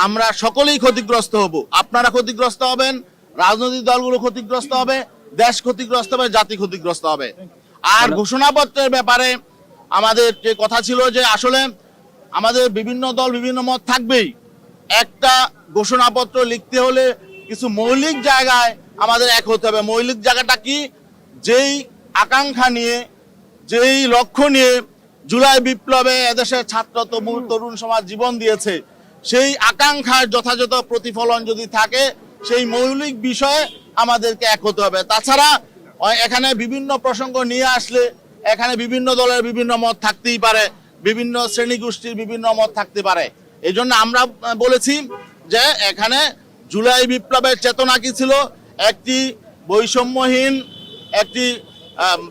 আমরা সকলেই ক্ষতিগ্রস্ত হব। আপনারা ক্ষতিগ্রস্ত হবেন, রাজনৈতিক দলগুলো ক্ষতিগ্রস্ত হবে, দেশ ক্ষতিগ্রস্ত হবে, জাতি ক্ষতিগ্রস্ত হবে। আর ঘোষণাপত্রের ব্যাপারে আমাদের যে কথা ছিল যে আসলে আমাদের বিভিন্ন দল বিভিন্ন মত থাকবেই, একটা ঘোষণাপত্র লিখতে হলে কিছু মৌলিক জায়গায় আমাদের এক হতে হবে। মৌলিক জায়গাটা কি, যেই আকাঙ্ক্ষা নিয়ে, যেই লক্ষ্য নিয়ে জুলাই বিপ্লবে এদেশের ছাত্র তরুণ সমাজ জীবন দিয়েছে, সেই আকাঙ্ক্ষার যথাযথ প্রতিফলন যদি থাকে, সেই মৌলিক বিষয়ে আমাদেরকে এক হতে হবে। তাছাড়া এখানে বিভিন্ন প্রসঙ্গ নিয়ে আসলে এখানে বিভিন্ন দলের বিভিন্ন মত থাকতেই পারে, বিভিন্ন শ্রেণী গোষ্ঠীর বিভিন্ন মত থাকতে পারে। এই জন্য আমরা বলেছি যে এখানে জুলাই বিপ্লবের চেতনা কি ছিল, একটি বৈষম্যহীন একটি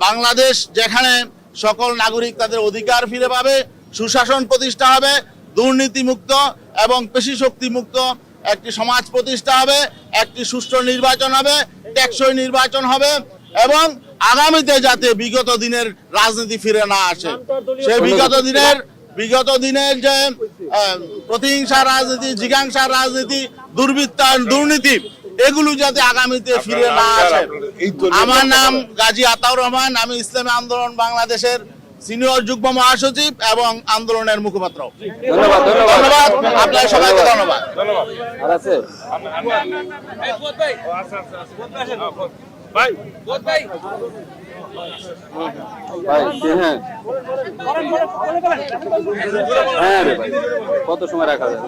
বাংলাদেশ, যেখানে সকল নাগরিক তাদের অধিকার ফিরে পাবে, সুশাসন প্রতিষ্ঠা হবে, দুর্নীতিমুক্ত এবং পেশি মুক্ত একটি সমাজ প্রতিষ্ঠা হবে, একটি সুষ্ঠু নির্বাচন হবে, টেকসই নির্বাচন হবে, এবং আগামীতে যাতে বিগত দিনের রাজনীতি ফিরে না আসে, সেই বিগত দিনের যে প্রতিহিংসা রাজনীতি, জিজ্ঞাসা রাজনীতি, দুর্বৃত্তায়ন, দুর্নীতি, এগুলো যাতে আগামীতে ফিরে না আসে। আমার নাম গাজী আতাউর রহমান, আমি ইসলামী আন্দোলন বাংলাদেশের সিনিয়র যুগ্ম মহাসচিব এবং আন্দোলনের মুখপাত্র। ধন্যবাদ আপনাদের সবাইকে, ধন্যবাদ। কত সময় রাখা যায়?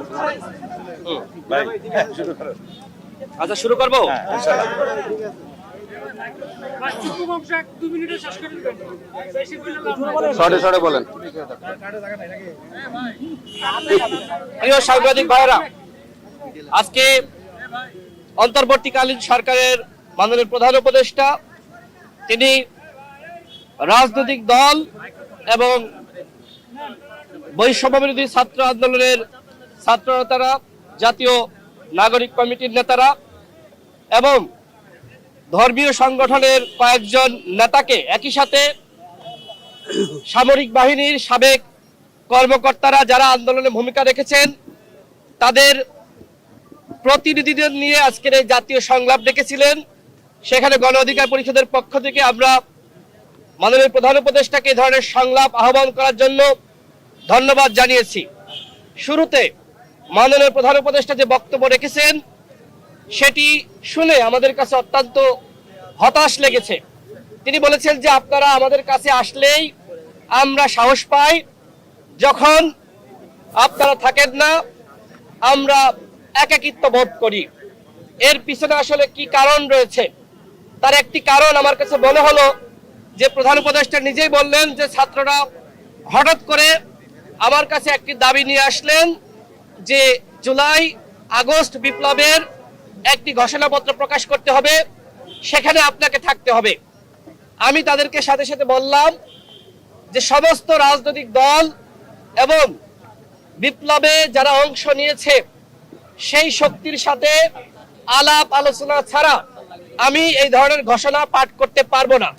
আচ্ছা, শুরু করবো। বলেন। প্রিয় সাংবাদিক ভাইরা, আজকে অন্তর্বর্তীকালীন সরকারের মাননীয় প্রধান উপদেষ্টা তিনি রাজনৈতিক দল এবং বৈষম্য বিরোধী ছাত্র আন্দোলনের ছাত্র নেতারা, জাতীয় নাগরিক কমিটির নেতারা এবং ধর্মীয় সংগঠনের কয়েকজন নেতাকে, একই সাথে সামরিক বাহিনীর সাবেক কর্মকর্তারা যারা আন্দোলনে ভূমিকা রেখেছেন তাদের প্রতিনিধিদের নিয়ে আজকের এই জাতীয় সংলাপ ডেকেছিলেন। সেখানে গণ অধিকার পরিষদের পক্ষ থেকে আমরা মাননীয় প্রধান উপদেষ্টাকে এই ধরনের সংলাপ আহ্বান করার জন্য ধন্যবাদ জানিয়েছি। শুরুতে মাননীয় প্রধান উপদেষ্টা যে বক্তব্য রেখেছেন সেটি শুনে আমাদের কাছে অত্যন্ত হতাশ লেগেছে। তিনি বলেছেন যে আপনারা আমাদের কাছে আসলেই আমরা সাহস পাই, যখন আপনারা থাকেন না আমরা একাকিত্ব বোধ করি। এর পিছনে আসলে কি কারণ রয়েছে? তার একটি কারণ আমার কাছে মনে হলো যে প্রধান উপদেষ্টা নিজেই বললেন যে ছাত্ররা হঠাৎ করে আমার কাছে একটি দাবি নিয়ে আসলেন যে জুলাই আগস্ট বিপ্লবের একটি ঘোষণাপত্র প্রকাশ করতে হবে, সেখানে আপনাকে থাকতে হবে। আমি তাদেরকে সাথে সাথে বললাম যে সমস্ত রাজনৈতিক দল এবং বিপ্লবে যারা অংশ নিয়েছে সেই শক্তির সাথে আলাপ আলোচনা ছাড়া আমি এই ধরনের ঘোষণা পাঠ করতে পারবো না।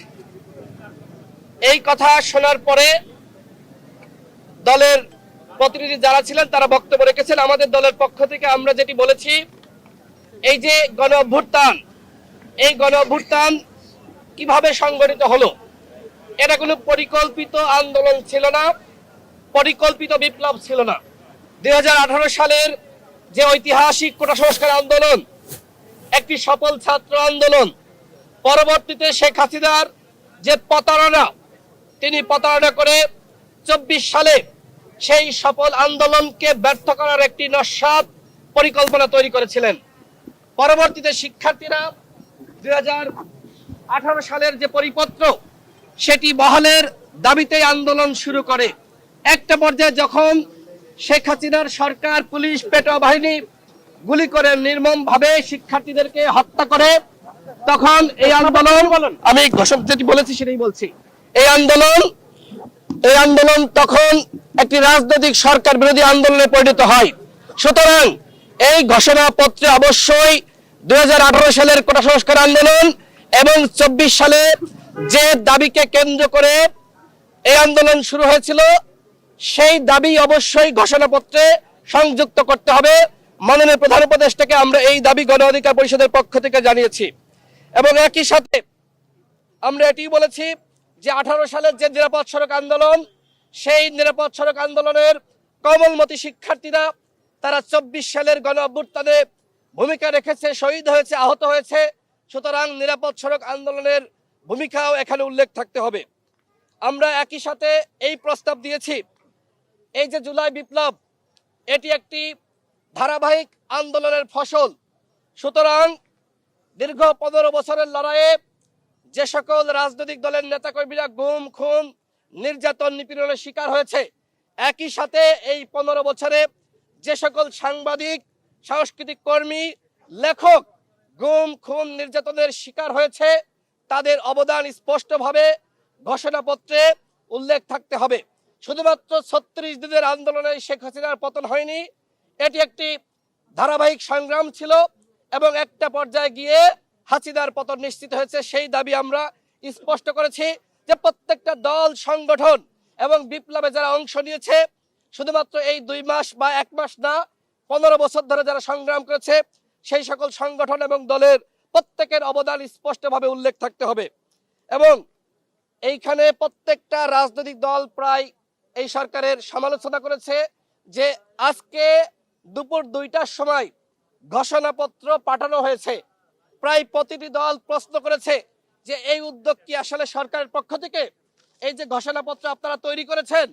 এই কথা শোনার পরে দলের প্রতিনিধি যারা ছিলেন তারা বক্তব্য রেখেছেন। আমাদের দলের পক্ষ থেকে আমরা যেটি বলেছি, এই যে গণ অভ্যুত্থান, এই গণ অভ্যুত্থান কিভাবে সংগঠিত হলো, এটা কোনো পরিকল্পিত আন্দোলন ছিল না, পরিকল্পিত বিপ্লব ছিল না। 2018 সালের যে ঐতিহাসিক কোটা সংস্কার আন্দোলন একটি সফল ছাত্র আন্দোলন, পরবর্তীতে শেখ হাসিনার যে প্রতারণা, তিনি প্রতারণা করে 24 সালে সেই সফল আন্দোলনকে ব্যর্থ করার একটি নস্যাৎ পরিকল্পনা তৈরি করেছিলেন। পরবর্তীতে শিক্ষার্থীরা 2018 সালের যে পরিপত্র সেটি বহালের দাবিতে আন্দোলন শুরু করে। একটা পর্যায়ে যখন শেখ হাসিনার সরকার, পুলিশ, পেটোয়া বাহিনী গুলি করে নির্মমভাবে শিক্ষার্থীদেরকে হত্যা করে, তখন এই আন্দোলন, আমি ঘোষণা যেটি বলেছি সেটাই বলছি, এই আন্দোলন তখন একটি রাজনৈতিক সরকার বিরোধী আন্দোলনে পরিণত হয়। সুতরাং এই ঘোষণাপত্রে অবশ্যই 2018 সালের কোটা সংস্কার আন্দোলন এবং 24 সালে যে দাবিকে কেন্দ্র করে এই আন্দোলন শুরু হয়েছিল, সেই দাবি অবশ্যই ঘোষণাপত্রে সংযুক্ত করতে হবে। মাননীয় প্রধান উপদেষ্টাকে আমরা এই দাবি গণ অধিকার পরিষদের পক্ষ থেকে জানিয়েছি এবং একই সাথে আমরা এটি বলেছি যে 18 সালের যে নিরাপদ সড়ক আন্দোলন, সেই নিরাপদ সড়ক আন্দোলনের কমলমতি শিক্ষার্থীরা তারা 24 সালের গণ অভ্যুত্থানে ভূমিকা রেখেছে, শহীদ হয়েছে, আহত হয়েছে। সুতরাং নিরাপদ সড়ক আন্দোলনের ভূমিকাও এখানে উল্লেখ থাকতে হবে। আমরা একই সাথে এই প্রস্তাব দিয়েছি, এই যে জুলাই বিপ্লব, এটি একটি ধারাবাহিক আন্দোলনের ফসল। সুতরাং দীর্ঘ 15 বছরের লড়াইয়ে যে সকল রাজনৈতিক দলের নেতাকর্মীরা গুম, খুন, নির্যাতন, নিপীড়নের শিকার হয়েছে, একই সাথে এই 15 বছরে যে সকল সাংবাদিক, সাংস্কৃতিক কর্মী, লেখক গুম, খুন, নির্যাতনের শিকার হয়েছে, তাদের অবদান স্পষ্টভাবে ঘোষণাপত্রে উল্লেখ থাকতে হবে। শুধুমাত্র 36 দিনের আন্দোলনে শেখ হাসিনার পতন হয়নি, এটি একটি ধারাবাহিক সংগ্রাম ছিল এবং একটা পর্যায়ে গিয়ে হাসিনার পতন নিশ্চিত হয়েছে। সেই দাবি আমরা স্পষ্ট করেছি যে প্রত্যেকটা দল, সংগঠন এবং বিপ্লবে যারা অংশ নিয়েছে, শুধুমাত্র এই 2 মাস বা 1 মাস না, 15 বছর ধরে যারা সংগ্রাম করেছে, সেই সকল সংগঠন এবং দলের প্রত্যেকের অবদান স্পষ্টভাবে উল্লেখ থাকতে হবে। এবং এইখানে প্রত্যেকটা রাজনৈতিক দল প্রায় এই সরকারের সমালোচনা করেছে যে আজকে দুপুর 2টার সময় ঘোষণাপত্র পাঠানো হয়েছে। প্রায় প্রতিটি দল প্রশ্ন করেছে যে এই উদ্যোগ কি আসলে সরকারের পক্ষ থেকে? এই যে ঘোষণাপত্র আপনারা তৈরি করেছেন,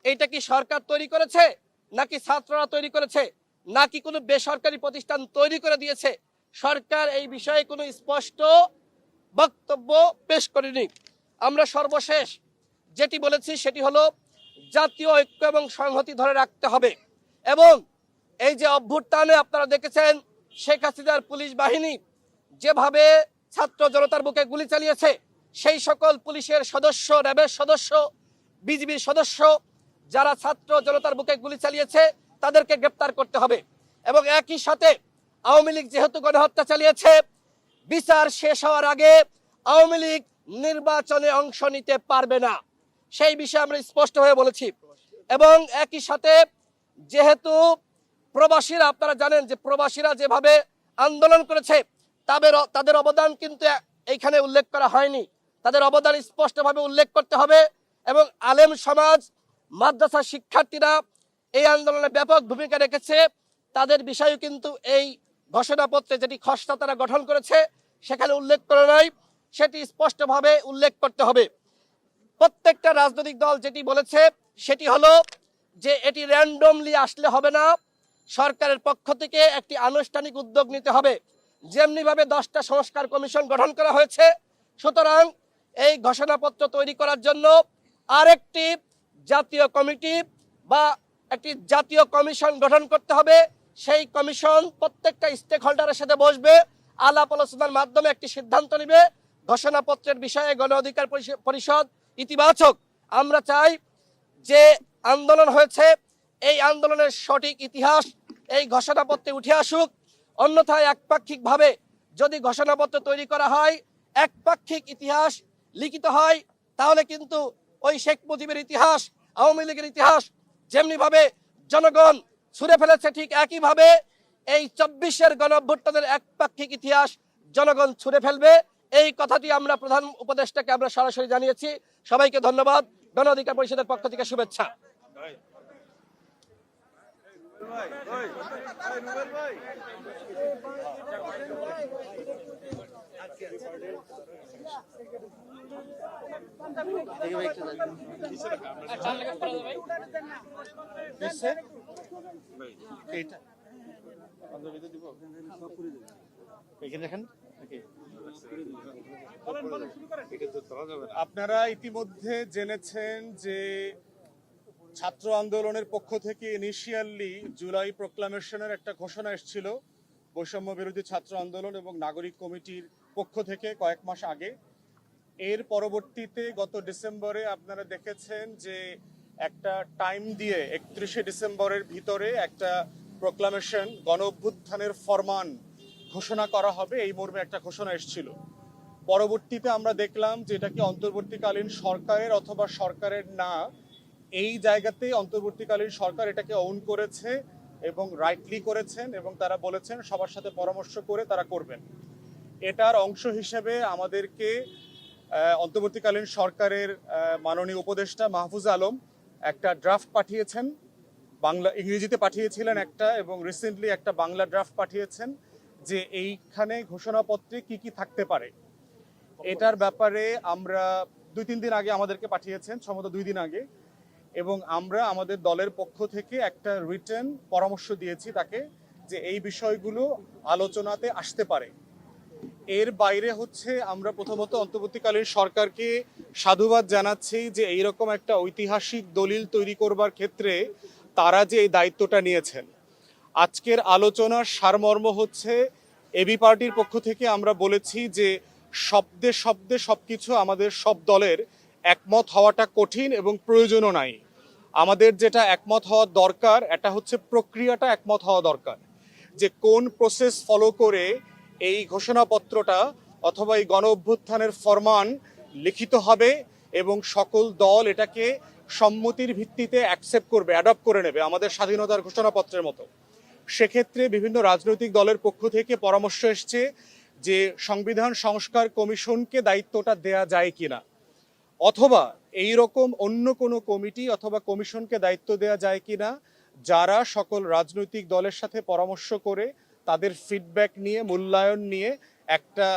এইটা কি সরকার তৈরি করেছে, নাকি ছাত্ররা তৈরি করেছে, নাকি কোনো বেসরকারি প্রতিষ্ঠান তৈরি করে দিয়েছে? সরকার এই বিষয়ে কোনো স্পষ্ট বক্তব্য পেশ করেনি। আমরা সর্বশেষ যেটি বলেছি সেটি হলো জাতীয় ঐক্য এবং সংহতি ধরে রাখতে হবে। এবং এই যে অভ্যুত্থানে আপনারা দেখেছেন শেখ হাসিনার পুলিশ বাহিনী যেভাবে ছাত্র জনতার বুকে গুলি চালিয়েছে, সেই সকল পুলিশের সদস্য, র্যাবের সদস্য, বিজিবির সদস্য যারা ছাত্র জনতার বুকে গুলি চালিয়েছে, তাদেরকে গ্রেপ্তার করতে হবে। এবং একই সাথে আওয়ামী লীগ যেহেতু গণহত্যা চালিয়েছে, বিচার শেষ হওয়ার আগে আওয়ামী লীগ নির্বাচনে অংশ নিতে পারবে না, সেই বিষয়ে আমরা স্পষ্ট হয়ে বলেছি। এবং একই সাথে যেহেতু প্রবাসীরা, আপনারা জানেন যে প্রবাসীরা যেভাবে আন্দোলন করেছে, তাদের অবদান কিন্তু এইখানে উল্লেখ করা হয়নি। তাদের অবদান স্পষ্টভাবে উল্লেখ করতে হবে। এবং আলেম সমাজ, মাদ্রাসা শিক্ষার্থীরা এই আন্দোলনে ব্যাপক ভূমিকা রেখেছে, তাদের বিষয়েও কিন্তু এই ঘোষণাপত্রে যেটি খসড়া তারা গঠন করেছে সেখানে উল্লেখ করা নাই, সেটি স্পষ্টভাবে উল্লেখ করতে হবে। প্রত্যেকটা রাজনৈতিক দল যেটি বলেছে সেটি হলো যে এটি র্যান্ডমলি আসলে হবে না, সরকারের পক্ষ থেকে একটি আনুষ্ঠানিক উদ্যোগ নিতে হবে। যেমনিভাবে 10টা সংস্কার কমিশন গঠন করা হয়েছে, সুতরাং এই ঘোষণাপত্র তৈরি করার জন্য আরেকটি জাতীয় কমিটি বা একটি জাতীয় কমিশন গঠন করতে হবে। সেই কমিশন প্রত্যেকটা স্টেক হোল্ডারের সাথে বসবে, আলাপ আলোচনার মাধ্যমে একটি সিদ্ধান্ত নেবে। ঘোষণাপত্রের বিষয়ে গণ অধিকার পরিষদ ইতিবাচক। আমরা চাই যে আন্দোলন হয়েছে, এই আন্দোলনের সঠিক ইতিহাস এই ঘোষণাপত্রে উঠে আসুক। অন্যথায় একপাক্ষিকভাবে যদি ঘোষণাপত্র তৈরি করা হয়, একপাক্ষিক ইতিহাস লিখিত হয়, তাহলে কিন্তু ওই শেখ মুজিবের ইতিহাস, আওয়ামী লীগের ইতিহাস যেমনিভাবে জনগণ ছুঁড়ে ফেলেছে, ঠিক একইভাবে এই 24-এর গণঅভ্যুত্থানের একপাক্ষিক ইতিহাস জনগণ ছুঁড়ে ফেলবে। এই কথাটি আমরা প্রধান উপদেষ্টাকে আমরা সরাসরি জানিয়েছি। সবাইকে ধন্যবাদ। গণ অধিকার পরিষদের পক্ষ থেকে শুভেচ্ছা। আপনারা ইতিমধ্যে জেনেছেন যে ছাত্র আন্দোলনের পক্ষ থেকে ইনিশিয়ালি জুলাই প্রোক্লামেশনের একটা ঘোষণা এসেছিল বৈষম্য বিরোধী ছাত্র আন্দোলন এবং নাগরিক কমিটির পক্ষ থেকে কয়েক মাস আগে। এর পরবর্তীতে গত ডিসেম্বরে আপনারা দেখেছেন যে একটা টাইম দিয়ে 31শে ডিসেম্বরের ভিতরে একটা প্রোক্লামেশন গণ অভ্যুত্থানের ফরমান ঘোষণা করা হবে, এই মর্মে একটা ঘোষণা এসেছিল। পরবর্তীতে আমরা দেখলাম যে এটা কি অন্তর্বর্তীকালীন সরকারের অথবা সরকারের না, এই জায়গাতেই অন্তর্বর্তীকালীন সরকার এটাকে ওন করেছে এবং রাইটলি করেছেন এবং তারা বলেছেন সবার সাথে পরামর্শ করে তারা করবেন। এটার অংশ হিসেবে আমাদেরকে অন্তর্বর্তীকালীন সরকারের মাননীয় উপদেষ্টা মাহফুজ আলম একটা ড্রাফট পাঠিয়েছেন, ইংরেজিতে পাঠিয়েছিলেন একটা, এবং রিসেন্টলি একটা বাংলা ড্রাফট পাঠিয়েছেন যে এইখানে ঘোষণাপত্রে কি কি থাকতে পারে। এটার ব্যাপারে আমরা 2-3 দিন আগে আমাদেরকে পাঠিয়েছেন, সম্ভবত 2 দিন আগে, এবং আমরা আমাদের দলের পক্ষ থেকে একটা রিটেন পরামর্শ দিয়েছি তাকে যে এই বিষয়গুলো আলোচনাতে আসতে পারে। এর বাইরে হচ্ছে আমরা প্রথমত অন্তর্বর্তীকালীন সরকারকে সাধুবাদ জানাচ্ছি যে এইরকম একটা ঐতিহাসিক দলিল তৈরি করবার ক্ষেত্রে তারা যে এই দায়িত্বটা নিয়েছেন। আজকের আলোচনার সারমর্ম হচ্ছে এবি পার্টির পক্ষ থেকে আমরা বলেছি যে শব্দে শব্দে সবকিছু আমাদের সব দলের একমত হওয়াটা কঠিন এবং প্রয়োজনও নাই। আমাদের যেটা একমত হওয়া দরকার এটা হচ্ছে প্রক্রিয়াটা একমত হওয়া দরকার, যে কোন প্রসেস ফলো করে এই ঘোষণাপত্রটা অথবা এই গণ অভ্যুত্থানের ফরমান লিখিত হবে এবং সকল দল এটাকে সম্মতির ভিত্তিতে অ্যাকসেপ্ট করবে, অ্যাডপ্ট করে নেবে আমাদের স্বাধীনতার ঘোষণাপত্রের মতো। সেক্ষেত্রে বিভিন্ন রাজনৈতিক দলের পক্ষ থেকে পরামর্শ এসছে যে সংবিধান সংস্কার কমিশনকে দায়িত্বটা দেয়া যায় কিনা, অথবা এই রকম অন্য কোনো কমিটি অথবা কমিশনকে দায়িত্ব দেয়া যায় কিনা যারা সকল রাজনৈতিক দলের সাথে পরামর্শ করে তাদের ফিডব্যাক নিয়ে মূল্যায়ন নিয়ে একটা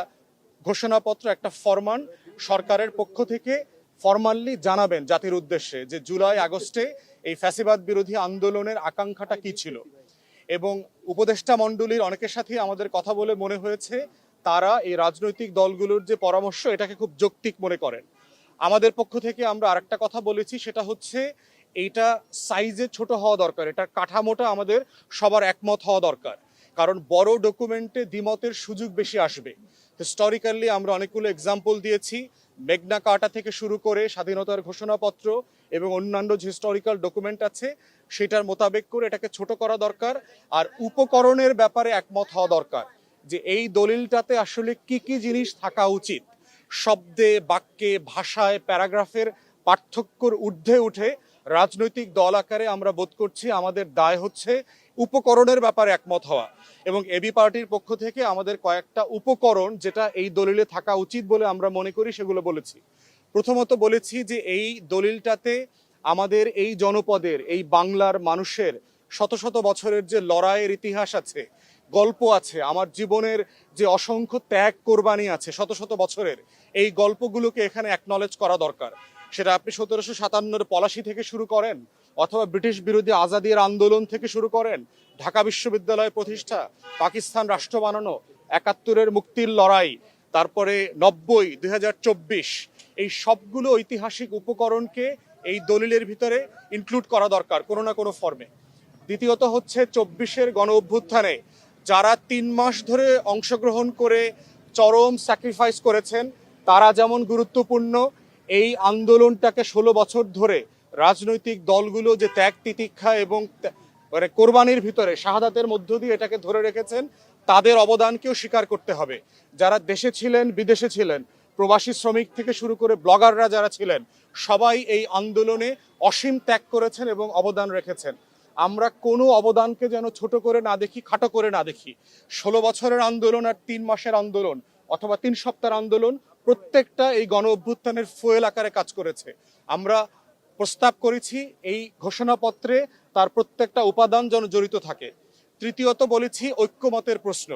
ঘোষণাপত্র, একটা ফরমান সরকারের পক্ষ থেকে ফরমালি জানাবেন জাতির উদ্দেশ্যে যে জুলাই আগস্টে এই ফ্যাসিবাদ বিরোধী আন্দোলনের আকাঙ্ক্ষাটা কি ছিল। এবং উপদেষ্টা মণ্ডলীর অনেকের সাথে আমাদের কথা বলে মনে হয়েছে তারা এই রাজনৈতিক দলগুলোর যে পরামর্শ এটাকে খুব যৌক্তিক মনে করেন। আমাদের পক্ষ থেকে আমরা আরেকটা কথা বলেছি, সেটা হচ্ছে এইটা সাইজে ছোট হওয়া দরকার, এটার কাঠামোটা আমাদের সবার একমত হওয়া দরকার, কারণ বড় ডকুমেন্টে দ্বিমতের সুযোগ বেশি আসবে। হিস্টোরিক্যালি আমরা অনেকগুলো এক্সাম্পল দিয়েছি, মেঘনা কার্টা থেকে শুরু করে স্বাধীনতার ঘোষণাপত্র এবং অন্যান্য যে হিস্টোরিক্যাল ডকুমেন্ট আছে সেটার মোতাবেক করে এটাকে ছোট করা দরকার। আর উপকরণের ব্যাপারে একমত হওয়া দরকার যে এই দলিলটাতে আসলে কি কি জিনিস থাকা উচিত। শব্দে, বাক্যে, ভাষায়, প্যারাগ্রাফের পার্থক্যর ঊর্ধ্বে উঠে রাজনৈতিক দল আকারে আমরা বোধ করছি আমাদের দায় হচ্ছে উপকরণের ব্যাপারে একমত হওয়া। এবং এবি পার্টির পক্ষ থেকে আমাদের কয়েকটা উপকরণ যেটা এই দলিলে থাকা উচিত বলে আমরা মনে করি সেগুলো বলেছি। প্রথমত বলেছি যে এই দলিলটাতে আমাদের এই জনপদের, এই বাংলার মানুষের শত শত বছরের যে লড়াইয়ের ইতিহাস আছে, গল্প আছে, আমার জীবনের যে অসংখ্য ত্যাগ কোরবানি আছে শত শত বছরের, এই গল্পগুলোকে এখানে অ্যাকনলেজ করা দরকার। সেটা আপনি 1757 পলাশী থেকে শুরু করেন, অথবা ব্রিটিশ বিরোধী আজাদির আন্দোলন থেকে শুরু করেন, ঢাকা বিশ্ববিদ্যালয় প্রতিষ্ঠা, পাকিস্তান রাষ্ট্র বানানো, 71-এর মুক্তির লড়াই, তারপরে 90, 2024, এই সবগুলো ঐতিহাসিক উপকরণকে এই দলিলের ভিতরে ইনক্লুড করা দরকার কোনো না কোনো ফর্মে। দ্বিতীয়ত হচ্ছে 24-এর গণ অভ্যুত্থানে যারা 3 মাস ধরে অংশগ্রহণ করে চরম স্যাক্রিফাইস করেছেন তারা যেমন গুরুত্বপূর্ণ, এই আন্দোলনটাকে 16 বছর ধরে রাজনৈতিক দলগুলো যে ত্যাগ তিতিক্ষা এবং কোরবানির ভিতরে শাহাদাতের মধ্য দিয়ে এটাকে ধরে রেখেছেন তাদের অবদানকেও স্বীকার করতে হবে। যারা দেশে ছিলেন, বিদেশে ছিলেন, প্রবাসী শ্রমিক থেকে শুরু করে ব্লগাররা যারা ছিলেন, সবাই এই আন্দোলনে অসীম ত্যাগ করেছেন এবং অবদান রেখেছেন। আমরা কোনো অবদানকে যেন ছোট করে না দেখি, খাটো করে না দেখি। 16 বছরের আন্দোলন আর 3 মাসের আন্দোলন অথবা 3 সপ্তাহের আন্দোলন প্রত্যেকটা এই গণ অভ্যুত্থানের ফুয়েল আকারে কাজ করেছে। আমরা প্রস্তাব করেছি এই ঘোষণাপত্রে তার প্রত্যেকটা উপাদান যেন জড়িত থাকে। তৃতীয়ত বলেছি ঐক্যমতের প্রশ্ন,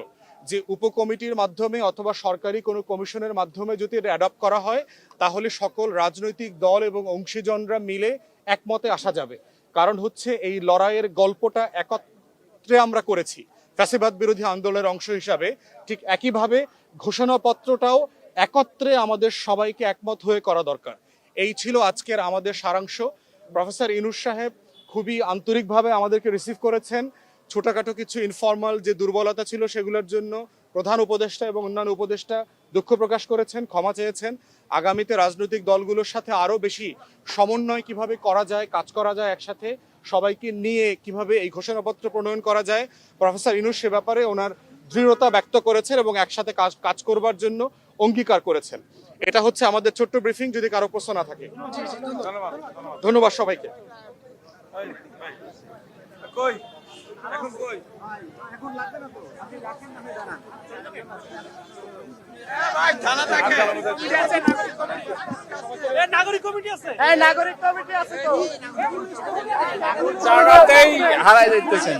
যে উপকমিটির মাধ্যমে অথবা সরকারি কোনো কমিশনের মাধ্যমে যদি এটা অ্যাডপ্ট করা হয় তাহলে সকল রাজনৈতিক দল এবং অংশীজনরা মিলে একমতে আসা যাবে। কারণ হচ্ছে এই লড়াইয়ের গল্পটা একত্রে আমরা করেছি ফ্যাসিবাদ বিরোধী আন্দোলনের অংশ হিসাবে, ঠিক একইভাবে ঘোষণাপত্রটাও একত্রে আমাদের সবাইকে একমত হয়ে করা দরকার। এই ছিল আজকের আমাদের সারাংশ। প্রফেসর ইউনূস সাহেব খুবই আন্তরিকভাবে আমাদেরকে রিসিভ করেছেন। ছোটখাটো কিছু ইনফর্মাল যে দুর্বলতা ছিল সেগুলোর জন্য প্রধান উপদেষ্টা এবং অন্যান্য উপদেষ্টা দুঃখ প্রকাশ করেছেন, ক্ষমা চেয়েছেন। আগামীতে রাজনৈতিক দলগুলোর সাথে আরও বেশি সমন্বয় কিভাবে করা যায়, কাজ করা যায়, একসাথে সবাইকে নিয়ে কিভাবে এই ঘোষণাপত্র প্রণয়ন করা যায়, প্রফেসর ইউনূস সে ব্যাপারে ওনার দৃঢ়তা ব্যক্ত করেছেন এবং একসাথে কাজ করবার জন্য অঙ্গীকার করেছেন। এটা হচ্ছে আমাদের ছোট্ট ব্রিফিং। যদি কারো প্রশ্ন না থাকে, ধন্যবাদ সবাইকে। নাগরিক কমিটি আছে তো জায়গাতেই হারাই যাইতেছেন।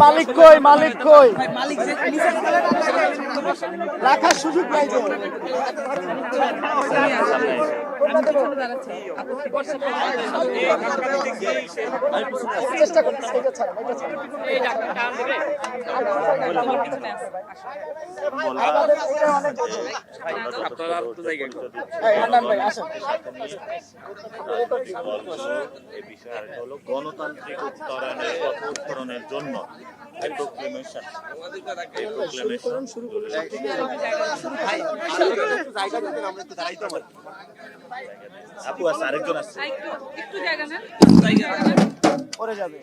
মালিক কই রাখার সুযোগ নাই তো। চেষ্টা করছি গণতান্ত্রিক উত্তরণের পথ উত্তরণের জন্য আপু আছে, আরেকজন আছে পরে যাবে।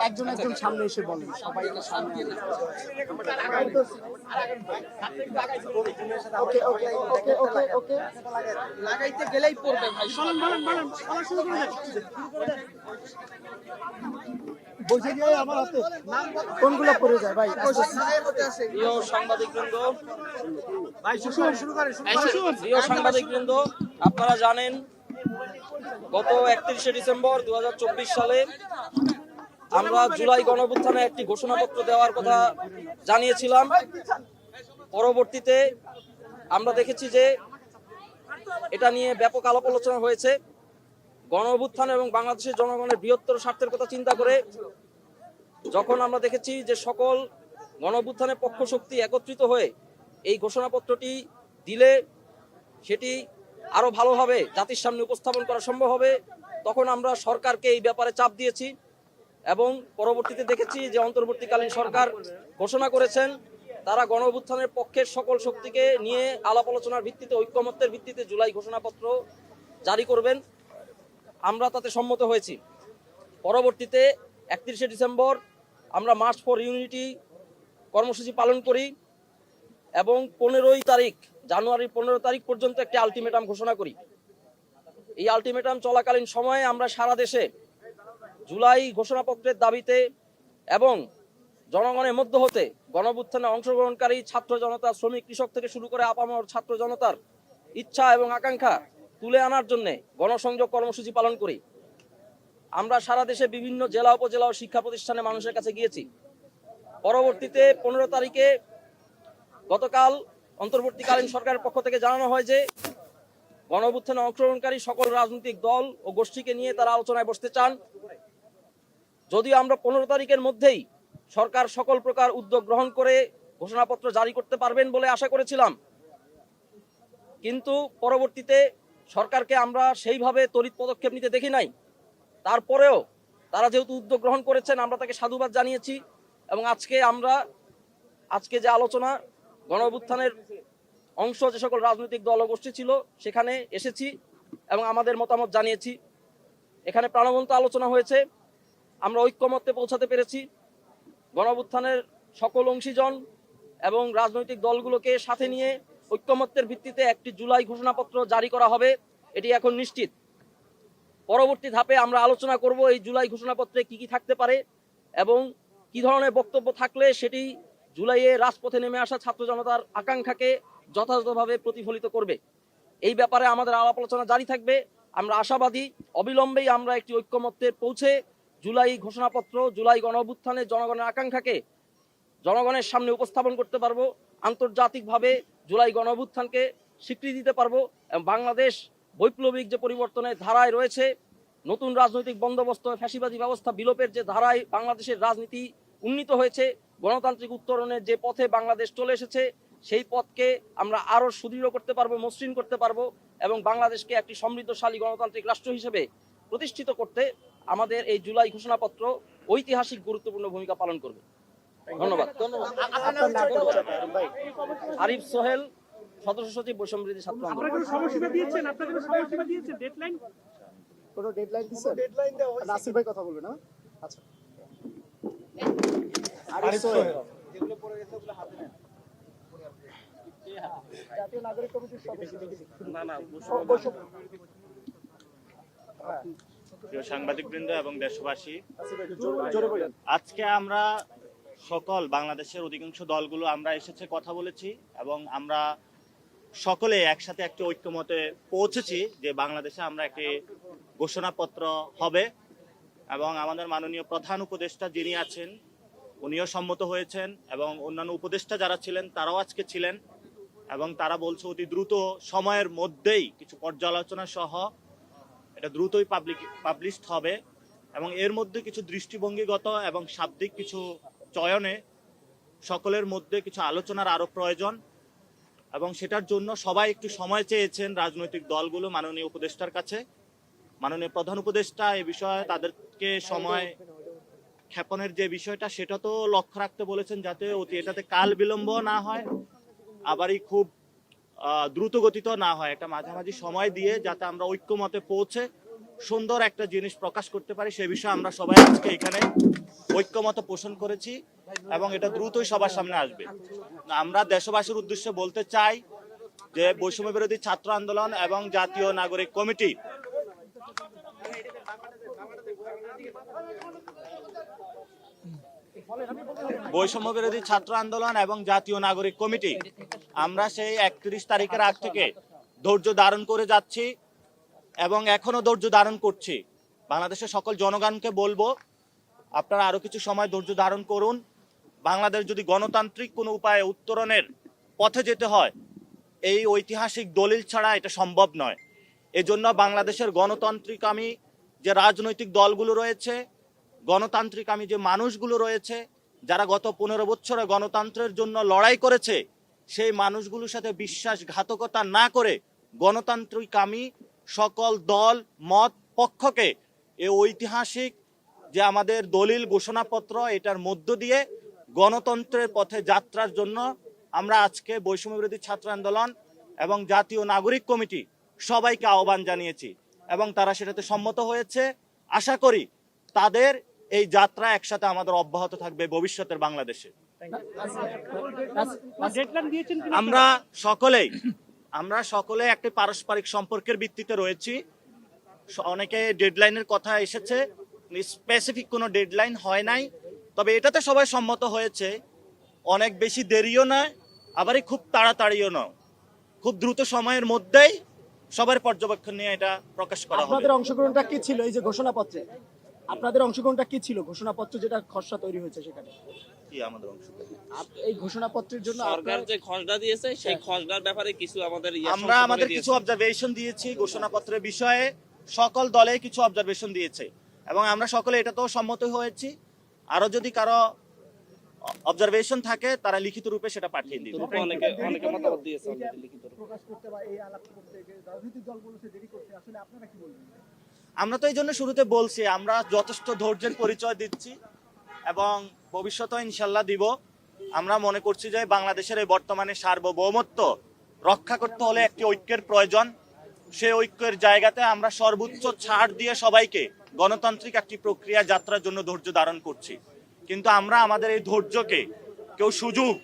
একজন সামনে এসে বলেন, সবাইকে সামনে লাগাইতে গেলেই পড়বে ভাই। বসে গিয়ে আমার হাতে কোনগুলো পড়ে যায় ভাই। প্রিয় সাংবাদিকবৃন্দ, সাংবাদিকবৃন্দ, আপনারা জানেন গত 31শে ডিসেম্বর 2024 সালে আমরা জুলাই গণঅভ্যুত্থানে একটি ঘোষণাপত্র দেওয়ার কথা জানিয়েছিলাম। পরবর্তীতে আমরা দেখেছি যে এটা নিয়ে ব্যাপক আলাপ আলোচনা হয়েছে। গণঅভ্যুত্থান এবং বাংলাদেশের জনগণের বৃহত্তর স্বার্থের কথা চিন্তা করে যখন আমরা দেখেছি যে সকল গণঅভ্যুত্থানের পক্ষ শক্তি একত্রিত হয়ে এই ঘোষণাপত্রটি দিলে সেটি আরো ভালোভাবে জাতির সামনে উপস্থাপন করা সম্ভব হবে, তখন আমরা সরকারকে এই ব্যাপারে চাপ দিয়েছি এবং পরবর্তীতে দেখেছি যে অন্তর্বর্তীকালীন সরকার ঘোষণা করেছেন তারা গণঅভ্যুত্থানের পক্ষের সকল শক্তিকে নিয়ে আলাপ আলোচনার ভিত্তিতে, ঐক্যমত্যের ভিত্তিতে জুলাই ঘোষণাপত্র জারি করবেন। আমরা তাতে সম্মত হয়েছি। পরবর্তীতে 31শে ডিসেম্বর আমরা মার্চ ফর ইউনিটি কর্মসূচি পালন করি এবং 15 তারিখ, জানুয়ারির 15 তারিখ পর্যন্ত একটি আলটিমেটাম ঘোষণা করি। এই আলটিমেটাম চলাকালীন সময়ে আমরা সারা দেশে জুলাই ঘোষণাপত্রের দাবিতে এবং জনগণের মধ্য হতে গণঅভ্যুত্থানে অংশগ্রহণকারী ছাত্র জনতা, শ্রমিক, কৃষক থেকে শুরু করে আপামর ছাত্র জনতার ইচ্ছা এবং আকাঙ্ক্ষা তুলে আনার জন্য গণসংযোগ কর্মসূচি পালন করি। আমরা সারা দেশে বিভিন্ন জেলা, উপজেলা ও শিক্ষা প্রতিষ্ঠানে মানুষের কাছে গিয়েছি। পরবর্তীতে 15 তারিখে গতকাল অন্তর্বর্তীকালীন সরকারের পক্ষ থেকে জানানো হয় যে গণঅভ্যুত্থানে অংশগ্রহণকারী সকল রাজনৈতিক দল ও গোষ্ঠীকে নিয়ে তারা আলোচনায় বসতে চান। যদিও আমরা 15 তারিখের মধ্যেই সরকার সকল প্রকার উদ্যোগ গ্রহণ করে ঘোষণাপত্র জারি করতে পারবেন বলে আশা করেছিলাম, কিন্তু পরবর্তীতে সরকারকে আমরা সেইভাবে তড়িৎ পদক্ষেপ নিতে দেখি নাই। তারপরেও তারা যেহেতু উদ্যোগ গ্রহণ করেছেন, আমরা তাকে সাধুবাদ জানিয়েছি এবং আজকে যে আলোচনা গণঅভ্যুত্থানের অংশ যে সকল রাজনৈতিক দল ও গোষ্ঠী ছিল সেখানে এসেছি এবং আমাদের মতামত জানিয়েছি। এখানে প্রাণবন্ত আলোচনা হয়েছে, আমরা ঐক্যমত্যে পৌঁছাতে পেরেছি। গণঅভ্যুত্থানের সকল অংশীজন এবং রাজনৈতিক দলগুলোকে সাথে নিয়ে ঐক্যমত্যের ভিত্তিতে একটি জুলাই ঘোষণাপত্র জারি করা হবে, এটি এখন নিশ্চিত। পরবর্তী ধাপে আমরা আলোচনা করব এই জুলাই ঘোষণাপত্রে কি কি থাকতে পারে এবং কি ধরনের বক্তব্য থাকলে সেটি জুলাইয়ে রাজপথে নেমে আসা ছাত্র জনতার আকাঙ্ক্ষাকে যথাযথভাবে প্রতিফলিত করবে। এই ব্যাপারে আমাদের আলাপ আলোচনা জারি থাকবে। আমরা আশাবাদী অবিলম্বেই আমরা একটি ঐক্যমত্যে পৌঁছে জুলাই ঘোষণাপত্র, জুলাই গণঅভ্যুত্থানে জনগণের আকাঙ্ক্ষাকে জনগণের সামনে উপস্থাপন করতে পারবো। আন্তর্জাতিকভাবে জুলাই গণঅভ্যুত্থানকে স্বীকৃতি দিতে পারবো এবং বাংলাদেশ বৈপ্লবিক যে পরিবর্তনের ধারায় রয়েছে, নতুন রাজনৈতিক বন্দোবস্ত, ফ্যাসিবাদী ব্যবস্থা বিলোপের যে ধারায় বাংলাদেশের রাজনীতি উন্নীত হয়েছে, গণতান্ত্রিক উত্তরণের যে পথে বাংলাদেশ চলে এসেছে, সেই পথকে আমরা আরো সুদৃঢ় করতে পারবো, মসৃণ করতে পারবো এবং বাংলাদেশকে একটি সমৃদ্ধশালী গণতান্ত্রিক রাষ্ট্র হিসেবে প্রতিষ্ঠিত করতে আমাদের এই জুলাই ঘোষণাপত্র ঐতিহাসিক গুরুত্বপূর্ণ ভূমিকা পালন করবে। ধন্যবাদ। আরিফ সোহেল, সদস্য সচিব, বৈষম্য বিরোধী ছাত্র আন্দোলন। কোনো ডেডলাইন দিচ্ছেন? নাসির ভাই কথা বলবে না? আচ্ছা, আরিফ সোহেল, জাতীয় নাগরিক কমিটির সদস্য। প্রিয় সাংবাদিকবৃন্দ এবং দেশবাসী, আজকে আমরা সকল বাংলাদেশের অধিকাংশ দলগুলো আমরা এসেছে, কথা বলেছি এবং আমরা সকলে একসাথে একটি ঐক্যমতে পৌঁছেছি যে বাংলাদেশে আমরা একটি ঘোষণাপত্র হবে এবং আমাদের মাননীয় প্রধান উপদেষ্টা যিনি আছেন উনিও সম্মত হয়েছেন এবং অন্যান্য উপদেষ্টা যারা ছিলেন তারাও আজকে ছিলেন এবং তারা বলছে অতি দ্রুত সময়ের মধ্যেই কিছু পর্যালোচনা সহ এটা দ্রুতই পাবলিশড হবে এবং এর মধ্যে কিছু দৃষ্টিভঙ্গিগত এবং শাব্দিক কিছু চয়নে সকলের মধ্যে কিছু আলোচনার আরো প্রয়োজন এবং সেটার জন্য সবাই একটু সময় চেয়েছেন রাজনৈতিক দলগুলো মাননীয় উপদেষ্টার কাছে। মাননীয় প্রধান উপদেষ্টা এই বিষয়ে তাদেরকে সময় ক্ষেপণের যে বিষয়টা সেটা তো লক্ষ্য রাখতে বলেছেন যাতে এটাতে কাল বিলম্ব না হয়, আবারই খুব দ্রুত গতিত না হয়, একটা মাঝামাঝি সময় দিয়ে যাতে আমরা ঐক্যমতে পৌঁছে সুন্দর একটা জিনিস প্রকাশ করতে পারি সে বিষয়ে আমরা সবাই আজকে এখানে ঐক্যমত পোষণ করেছি এবং এটা দ্রুতই সবার সামনে আসবে। আমরা দেশবাসীর উদ্দেশ্যে বলতে চাই যে বৈষম্য বিরোধী ছাত্র আন্দোলন এবং জাতীয় নাগরিক কমিটি আমরা সেই 31 তারিখের আগ থেকে ধৈর্য ধারণ করে যাচ্ছি এবং এখনো ধৈর্য ধারণ করছি। বাংলাদেশের সকল জনগণকে বলবো আপনারা আরো কিছু সময় ধৈর্য ধারণ করুন। বাংলাদেশ যদি গণতান্ত্রিক কোনো উপায়ে উত্তরণের পথে যেতে হয় এই ঐতিহাসিক দলিল ছাড়া এটা সম্ভব নয়। এজন্য বাংলাদেশের গণতান্ত্রিকামী যে রাজনৈতিক দলগুলো রয়েছে, গণতান্ত্রিকামী যে মানুষগুলো রয়েছে, যারা গত 15 বছরে গণতন্ত্রের জন্য লড়াই করেছে, সেই মানুষগুলোর সাথে বিশ্বাসঘাতকতা না করে গণতান্ত্রিকামী সকল দল মত পক্ষকে এই ঐতিহাসিক যে আমাদের দলিল ঘোষণাপত্র এটার মধ্য দিয়ে গণতন্ত্রের পথে যাত্রার জন্য আমরা আজকে বৈষম্য বিরোধী ছাত্র আন্দোলন এবং জাতীয় নাগরিক কমিটি সবাইকে আহ্বান জানিয়েছি এবং তারা সেটাতে সম্মত হয়েছে। আশা করি তাদের এই যাত্রা একসাথে আমাদের অব্যাহত থাকবে ভবিষ্যতের বাংলাদেশে। আমরা সকলে একটি পারস্পরিক সম্পর্কের ভিত্তিতে রয়েছি। অনেকে ডেডলাইনের কথা এসেছে, স্পেসিফিক কোনো ডেডলাইন হয় নাই, তবে এটাতে সবাই সম্মত হয়েছে অনেক বেশি দেরিও নয় আবারই খুব তাড়াতাড়িও নয়, খুব দ্রুত সময়ের মধ্যেই সবার পর্যবেক্ষণ নিয়ে এটা প্রকাশ করা হবে। আপনাদের অংশগ্রহণটা কি ছিল এই যে ঘোষণাপত্রে? আপনাদের অংশগ্রহণটা কি ছিল ঘোষণাপত্র যেটা খসড়া তৈরি হয়েছে সেখানে? কি আমাদের অংশগ্রহণ? এই ঘোষণাপত্রের জন্য সরকার যে খসড়া দিয়েছে সেই খসড়ার ব্যাপারে কিছু আমরা আমাদের কিছু অবজারভেশন দিয়েছি ঘোষণাপত্রের বিষয়ে, সকল দলে কিছু অবজারভেশন দিয়েছে এবং আমরা সকলে এটাতেও সম্মত হয়েছি। আরো যদি কারো অবজারভেশন থাকে তারা লিখিত রূপে সেটা পাঠিয়ে দিন। অনেকে মতামত দিয়েছে লিখিত রূপে। প্রকাশ করতে বা এই আলাপ করতে রাজনৈতিক দলগুলো সে দেরি করছে, আসলে আপনারা কি বলবেন? আমরা তো এই জন্য শুরুতে বলছি আমরা যথেষ্ট ধৈর্যের পরিচয় দিচ্ছি এবং ভবিষ্যতে ইনশাল্লাহ দিব। আমরা মনে করছি যে বাংলাদেশের এই বর্তমানে সার্বভৌমত্ব রক্ষা করতে হলে একটি ঐক্যের প্রয়োজন। সেই ঐক্যের জায়গাতে আমরা সর্বোচ্চ ছাড় দিয়ে সবাইকে গণতান্ত্রিক একটি প্রক্রিয়া যাত্রার জন্য ধৈর্য ধারণ করছি, কিন্তু আমরা আমাদের এই ধৈর্যকে কেউ সুযোগ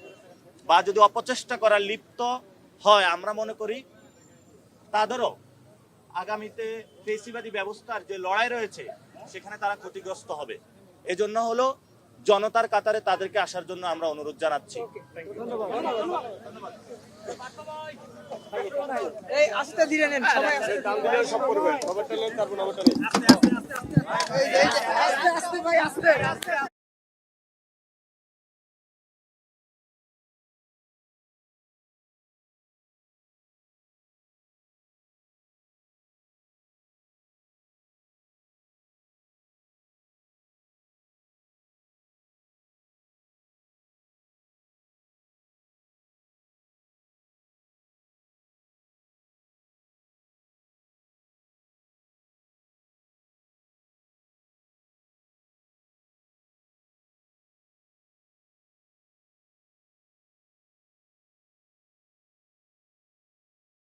বা যদি অপচেষ্টা করার লিপ্ত হয় আমরা মনে করি তাদেরও আগামীতে ফেসিবাদী ব্যবস্থার যে লড়াই রয়েছে সেখানে তারা ক্ষতিগ্রস্ত হবে। এজন্য হলো জনতার কাতারে তাদেরকে আসার জন্য আমরা অনুরোধ জানাচ্ছি। এই আস্তে ধীরে নেন, সবাই আস্তে আস্তে ভাই আস্তে।